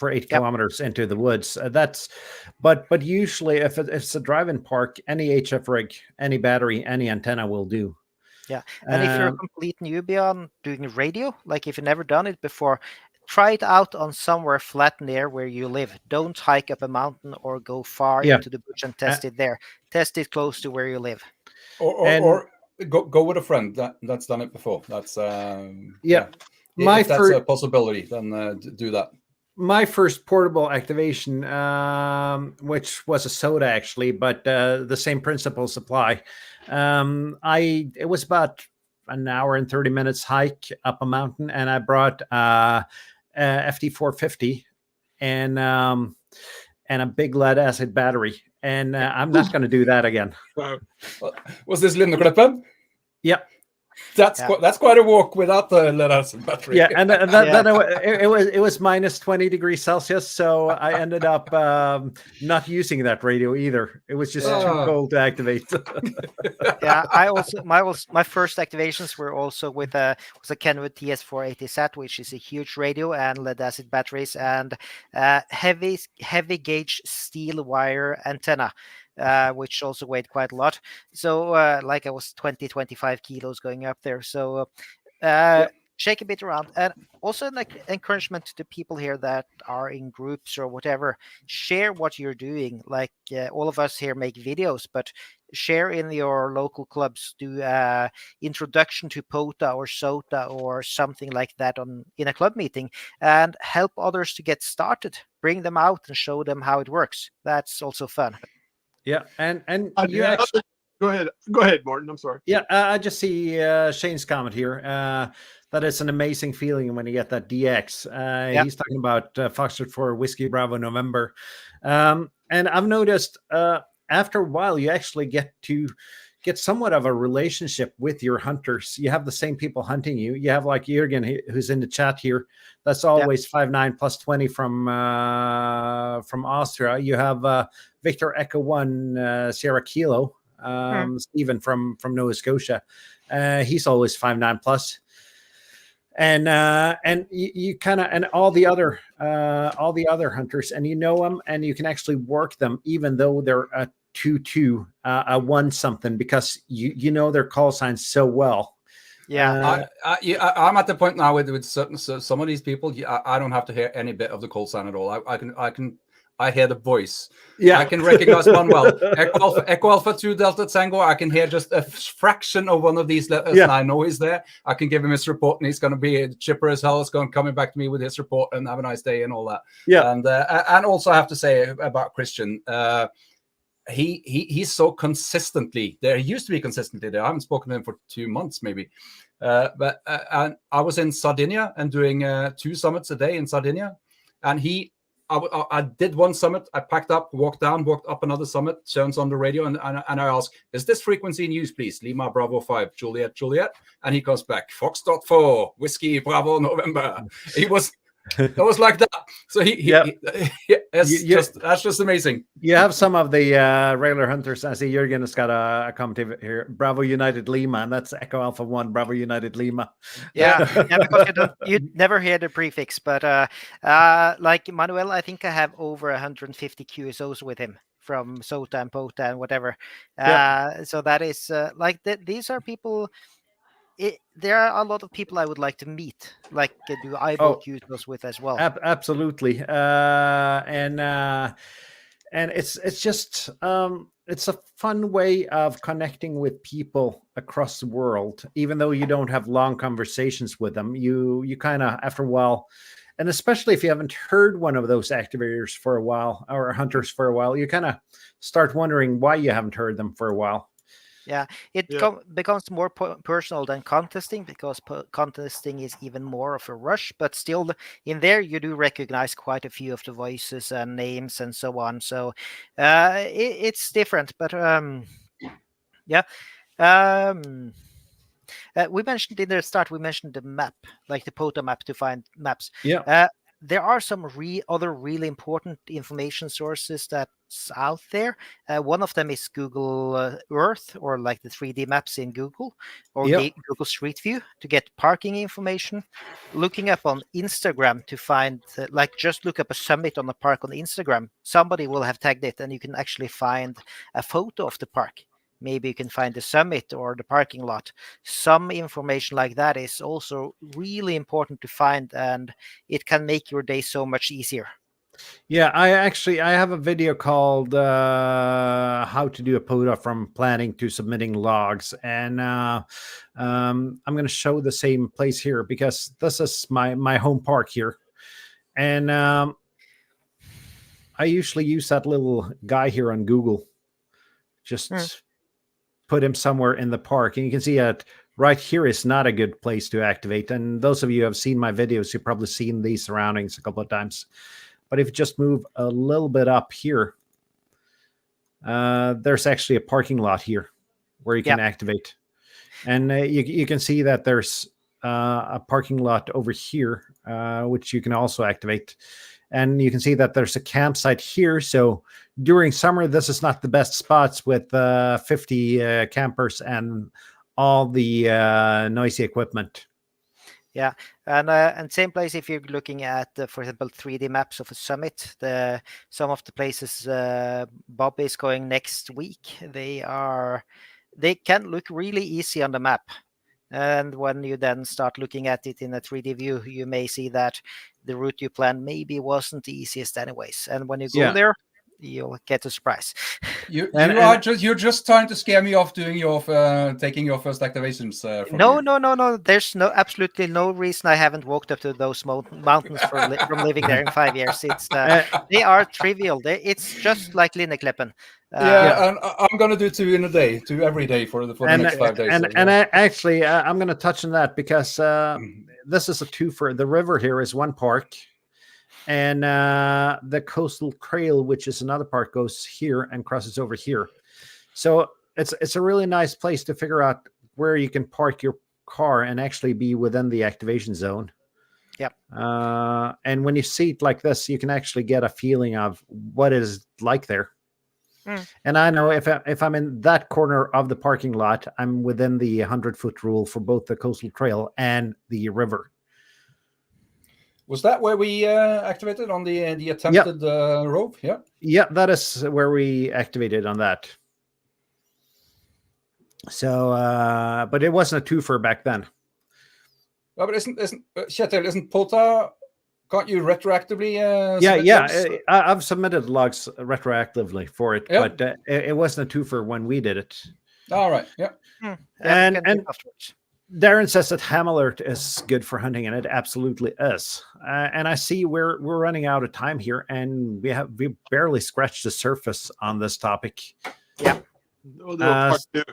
8 kilometers into the woods? But usually if it's a drive-in park, any HF rig, any battery, any antenna will do. Yeah, and if you're a complete newbie on doing radio, like if you've never done it before, try it out on somewhere flat near where you live. Don't hike up a mountain or go far into the bush and test it there. Test it close to where you live. Or go with a friend that's done it before. That's if that's a possibility, then do that. My first portable activation, which was a SOTA actually, but the same principles apply. It was about an hour and 30 minutes hike up a mountain, and I brought FT450 and a big lead acid battery, and I'm not going to do that again. Was this Lindeklippen? Yep. That's quite a walk without the lead acid battery. Yeah, and then it was minus 20 degrees Celsius, so I ended up not using that radio either. It was just too cold to activate. Yeah, my first activations were also with a Kenwood TS480 SAT, which is a huge radio and lead acid batteries and heavy gauge steel wire antenna. Which also weighed quite a lot. So like I was 25 kilos going up there. So shake a bit around. And also an encouragement to the people here that are in groups or whatever, share what you're doing. Like all of us here make videos, but share in your local clubs, do introduction to POTA or SOTA or something like that in a club meeting, and help others to get started. Bring them out and show them how it works. That's also fun. Yeah, and you actually go ahead, Martin. I'm sorry. Yeah, I just see Shane's comment here that it's an amazing feeling when you get that DX. He's talking about Foxtrot for Whiskey Bravo November, and I've noticed after a while you actually get to get somewhat of a relationship with your hunters. You have the same people hunting you. You have like Jürgen, who's in the chat here. That's always 5'9" plus 20 from Austria. You have Victor Echo 1 Sierra Kilo, Stephen from Nova Scotia. He's always 5'9" plus. And you kind of, and all the other hunters, and you know them, and you can actually work them even though they're a 2-2, a 1 something, because you know their call signs so well. Yeah. I'm at the point now with some of these people. I don't have to hear any bit of the call sign at all. I hear the voice. Yeah, I can recognize one well. Echo Alpha 2 Delta Tango. I can hear just a fraction of one of these letters, and I know he's there. I can give him his report, and he's going to be chipper as hell. He's coming back to me with his report, and have a nice day and all that. Yeah, and also I have to say about Christian. He's so consistently there. He used to be consistently there. I haven't spoken to him for 2 months, maybe. But I was in Sardinia and doing 2 summits a day in Sardinia, and I did 1 summit. I packed up, walked up another summit, turns on the radio, and I ask, "Is this frequency in use, please? Lima Bravo 5, Juliet, and he comes back, Foxtrot 4, Whiskey Bravo November. It was like that. So that's just amazing. You have some of the regular hunters. I see Jürgen has got a comment here. Bravo United Lima, and that's Echo Alpha 1, Bravo United Lima. Yeah, because you never hear the prefix, but like Manuel, I think I have over 150 QSOs with him from SOTA and POTA and whatever. So that is these are people. There are a lot of people I would like to meet, like do eyeball QSOs with as well. Absolutely, and it's just it's a fun way of connecting with people across the world. Even though you don't have long conversations with them, you kind of, after a while, and especially if you haven't heard one of those activators for a while or hunters for a while, you kind of start wondering why you haven't heard them for a while. Yeah, it becomes more personal than contesting, because contesting is even more of a rush. But still, in there, you do recognize quite a few of the voices and names and so on. So it's different. But we mentioned in the start, we mentioned the map, like the POTA map to find maps. Yeah. There are some other really important information sources that's out there. One of them is Google Earth, or like the 3D maps in Google, or Google Street View to get parking information. Looking up on Instagram to find, just look up a summit on a park on Instagram. Somebody will have tagged it, and you can actually find a photo of the park. Maybe you can find the summit or the parking lot. Some information like that is also really important to find, and it can make your day so much easier. Yeah, I have a video called how to do a POTA from planning to submitting logs. And I'm going to show the same place here, because this is my home park here. And I usually use that little guy here on Google. Just put him somewhere in the park, and you can see that right here is not a good place to activate. And those of you who have seen my videos, you've probably seen these surroundings a couple of times. But if you just move a little bit up here, there's actually a parking lot here where you can activate. And you can see that there's a parking lot over here, which you can also activate. And you can see that there's a campsite here. So during summer, this is not the best spots with 50 campers and all the noisy equipment. Yeah, and same place if you're looking at, for example, 3D maps of a summit. Some of the places Bob is going next week, they can look really easy on the map. And when you then start looking at it in a 3D view, you may see that the route you planned maybe wasn't the easiest anyways. And when you go there, you'll get a surprise. You're just trying to scare me off doing taking your first activations. No. There's absolutely no reason I haven't walked up to those mountains from living there in 5 years. It's they are trivial. It's just like Linnekleppen. And I'm going to do 2 in a day, 2 every day for the next 5 days. I'm going to touch on that, because this is a twofer. The river here is one park, and the coastal trail, which is another park, goes here and crosses over here. So it's a really nice place to figure out where you can park your car and actually be within the activation zone. Yep. And when you see it like this, you can actually get a feeling of what it is like there. And I know if I'm in that corner of the parking lot, I'm within the 100-foot rule for both the coastal trail and the river. Was that where we activated on the attempted rove? Yeah. Yeah, that is where we activated on that. So, but it wasn't a twofer back then. Well, but isn't Kjetil, isn't POTA? Can't you retroactively? I've submitted logs retroactively for it, but it wasn't a twofer when we did it. All right. Yeah. And Darren says that Ham Alert is good for hunting, and it absolutely is. And I see we're running out of time here, and we barely scratched the surface on this topic. Yeah. We'll do a part 2.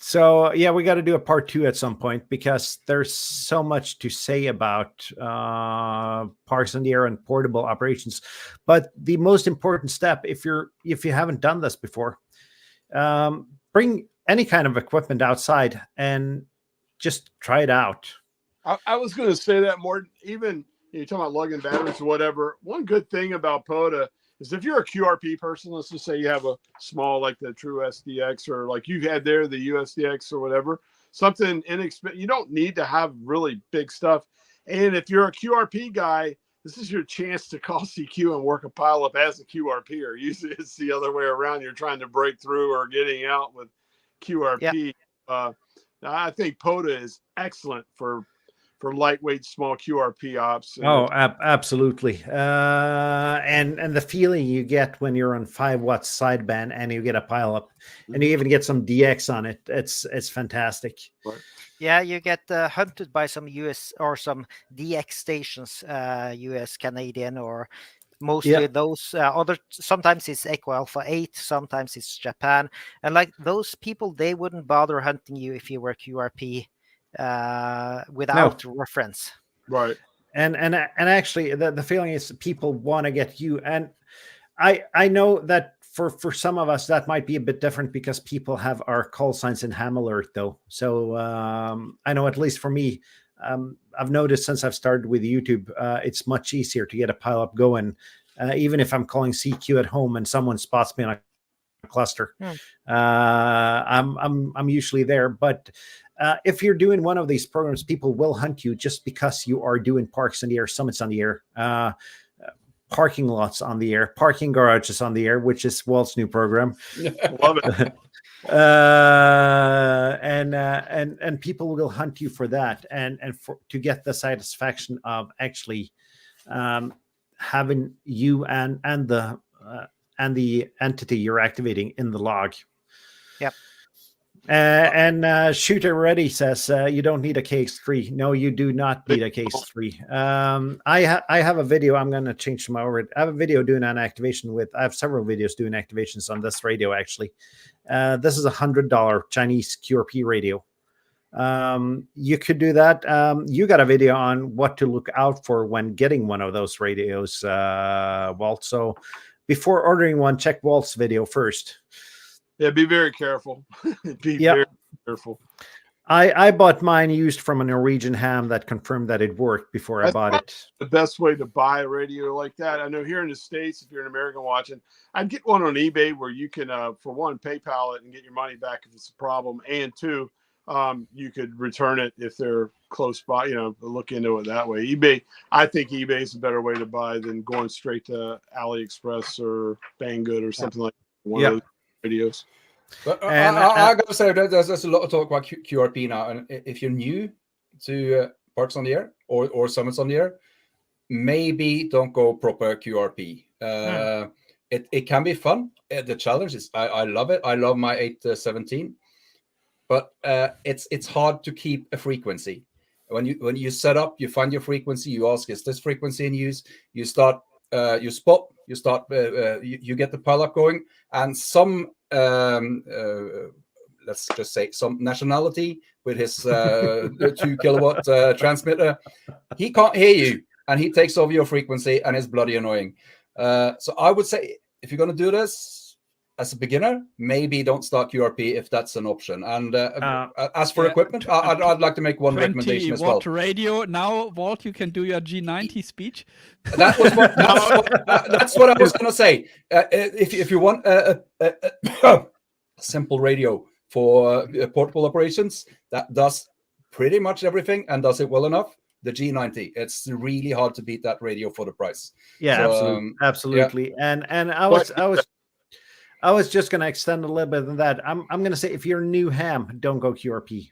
So yeah, we got to do a part 2 at some point, because there's so much to say about parks in the air and portable operations. But the most important step, if you haven't done this before, bring any kind of equipment outside and just try it out. I was going to say that more. Even you're talking about lugging batteries or whatever. One good thing about POTA is if you're a QRP person, let's just say you have a small, like the True SDX, or like you had there, the USDX or whatever, something inexpensive. You don't need to have really big stuff. And if you're a QRP guy, this is your chance to call CQ and work a pileup as a QRP, or usually it's the other way around. You're trying to break through or getting out with QRP. Yeah. I think POTA is excellent for lightweight, small QRP ops. Absolutely. And the feeling you get when you're on 5 watts sideband and you get a pileup, and you even get some DX on it, it's fantastic. Right. Yeah, you get hunted by some US or some DX stations, US, Canadian, or mostly those other. Sometimes it's Echo Alpha 8, sometimes it's Japan, and like those people, they wouldn't bother hunting you if you were QRP without reference. Right. And actually the feeling is people want to get you, and I know that for some of us that might be a bit different because people have our call signs in Ham Alert though. So I know, at least for me, I've noticed since I've started with YouTube, it's much easier to get a pileup going, even if I'm calling CQ at home and someone spots me on a cluster. I'm usually there. But if you're doing one of these programs, people will hunt you just because you are doing parks in the air, summits on the air, parking lots on the air, parking garages on the air, which is Walt's new program. Love it. And people will hunt you for that, and to get the satisfaction of actually having you and the entity you're activating in the log. Yep. And Shooter Ready says you don't need a KX3. No, you do not need a KX3. I have a video. I'm going to change them over. I have a video doing an activation with. I have several videos doing activations on this radio. Actually, this is $100 Chinese QRP radio. You could do that. You got a video on what to look out for when getting one of those radios, Walt. So before ordering one, check Walt's video first. Yeah, be very careful. Very careful. I bought mine used from a Norwegian ham that confirmed that it worked before I bought it. The best way to buy a radio like that. I know here in the States, if you're an American watching, I'd get one on eBay where you can, for one, PayPal it and get your money back if it's a problem. And two, you could return it if they're close by, look into it that way. I think eBay is a better way to buy than going straight to AliExpress or Banggood or something like one of those radios. But I gotta say, there's a lot of talk about QRP now, and if you're new to parks on the air or summits on the air, maybe don't go proper QRP. It can be fun. The challenge is I love it. I love my 817, but it's hard to keep a frequency. When you set up, you find your frequency. You ask, is this frequency in use? You start. You spot. You start. You get the pileup going, and some. Let's just say some nationality with his 2 kilowatt transmitter, he can't hear you, and he takes over your frequency, and it's bloody annoying. So I would say if you're going to do this, as a beginner, maybe don't start QRP if that's an option. And as for yeah, equipment, I'd like to make one recommendation as well. 20-watt radio. Now, Walt, you can do your G90 speech. That's what I was going to say. If you want a simple radio for portable operations that does pretty much everything and does it well enough, the G90. It's really hard to beat that radio for the price. Yeah, So, absolutely. And I was just going to extend a little bit on that. I'm going to say, if you're new ham, don't go QRP.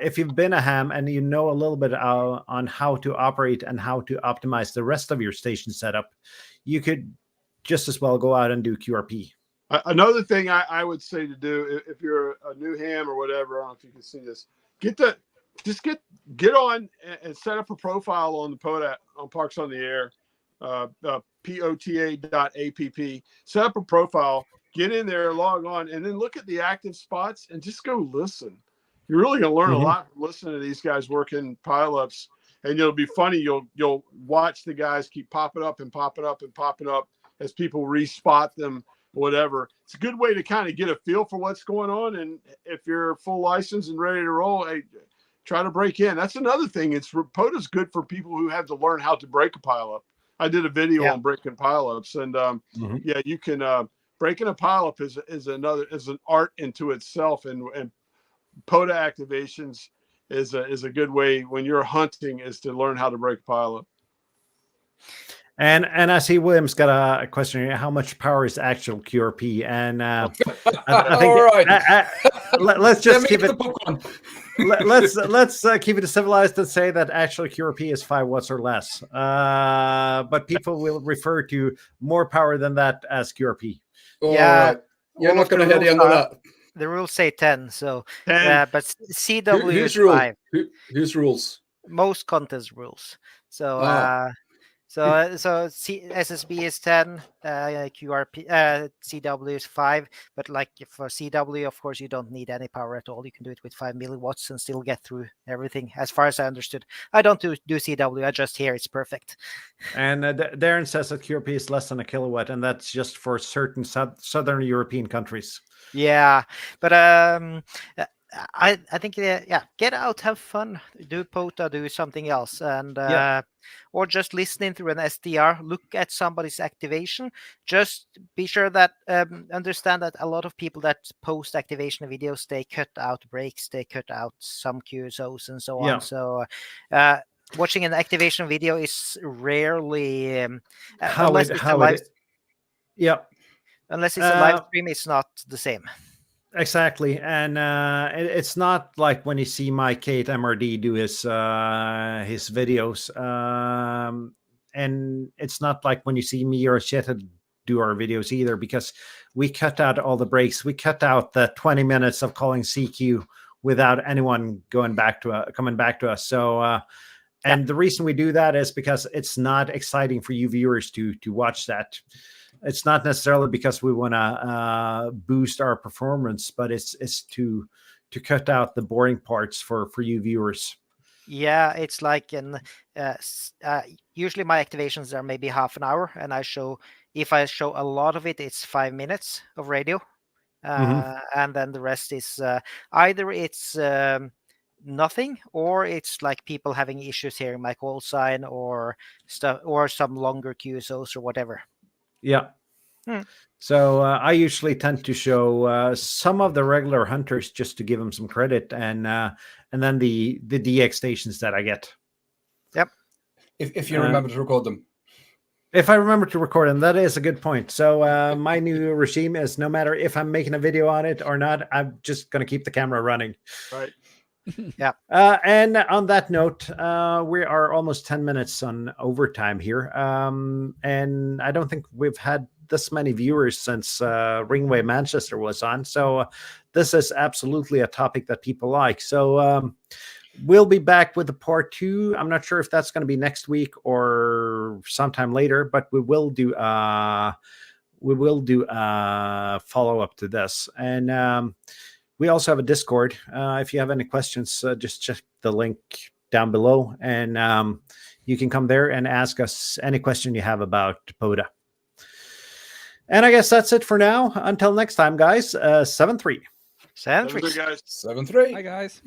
If you've been a ham and you know a little bit on how to operate and how to optimize the rest of your station setup, you could just as well go out and do QRP. Another thing I would say to do, if you're a new ham or whatever, I don't know if you can see this, get on and set up a profile on the POTA, on Parks on the Air, POTA.app. Set up a profile, get in there, log on, and then look at the active spots and just go listen. You're really going to learn a lot from listening to these guys working pileups, and it'll be funny. You'll watch the guys keep popping up and popping up and popping up as people respot them, whatever. It's a good way to kind of get a feel for what's going on. And if you're full license and ready to roll, hey, try to break in. That's another thing. POTA's good for people who have to learn how to break a pileup. I did a video on breaking pileups, and yeah, you can breaking a pileup is an art into itself, and POTA activations is a good way when you're hunting is to learn how to break a pileup. And I see William's got a question here. How much power is actual QRP? And I think all right. Let's just keep it. Let's keep it civilized and say that actual QRP is 5 watts or less. But people will refer to more power than that as QRP. Yeah, you're not going to head into that. The rules say 10, so 10. But CW Whose is 5. Whose rules? Most contest rules. So SSB is 10, QRP, CW is 5. But like for CW, of course, you don't need any power at all. You can do it with 5 milliwatts and still get through everything. As far as I understood, I don't do CW. I just hear it's perfect. And Darren says that QRP is less than a kilowatt, and that's just for certain southern European countries. Yeah, but I think get out, have fun, do POTA, do something else, and or just listening through an SDR, look at somebody's activation. Just be sure that understand that a lot of people that post activation videos, they cut out breaks, they cut out some QSOs and so on. So watching an activation video is rarely unless it's a live stream, it's not the same. Exactly, and it's not like when you see my Kate MRD do his videos, and it's not like when you see me or Sheta do our videos either, because we cut out all the breaks. We cut out the 20 minutes of calling CQ without anyone coming back to us. So, and the reason we do that is because it's not exciting for you viewers to watch that. It's not necessarily because we want to boost our performance, but it's to cut out the boring parts for you viewers. Yeah, it's like usually my activations are maybe half an hour, and if I show a lot of it, it's 5 minutes of radio, and then the rest is either it's nothing, or it's like people having issues hearing my call sign or stuff, or some longer QSOs or whatever. Yeah. So I usually tend to show some of the regular hunters just to give them some credit, and then the DX stations that I get. Yep. If you remember to record them. If I remember to record them, that is a good point. So my new regime is, no matter if I'm making a video on it or not, I'm just going to keep the camera running. Right. Yeah. And on that note, we are almost 10 minutes on overtime here. And I don't think we've had this many viewers since Ringway Manchester was on. So this is absolutely a topic that people like. So we'll be back with the part 2. I'm not sure if that's going to be next week or sometime later, but we will do a follow-up to this. And we also have a Discord. If you have any questions, just check the link down below, and you can come there and ask us any question you have about POTA. And I guess that's it for now. Until next time, guys. 7-3. Sounds Have a good, guys. 7-3. Hi guys.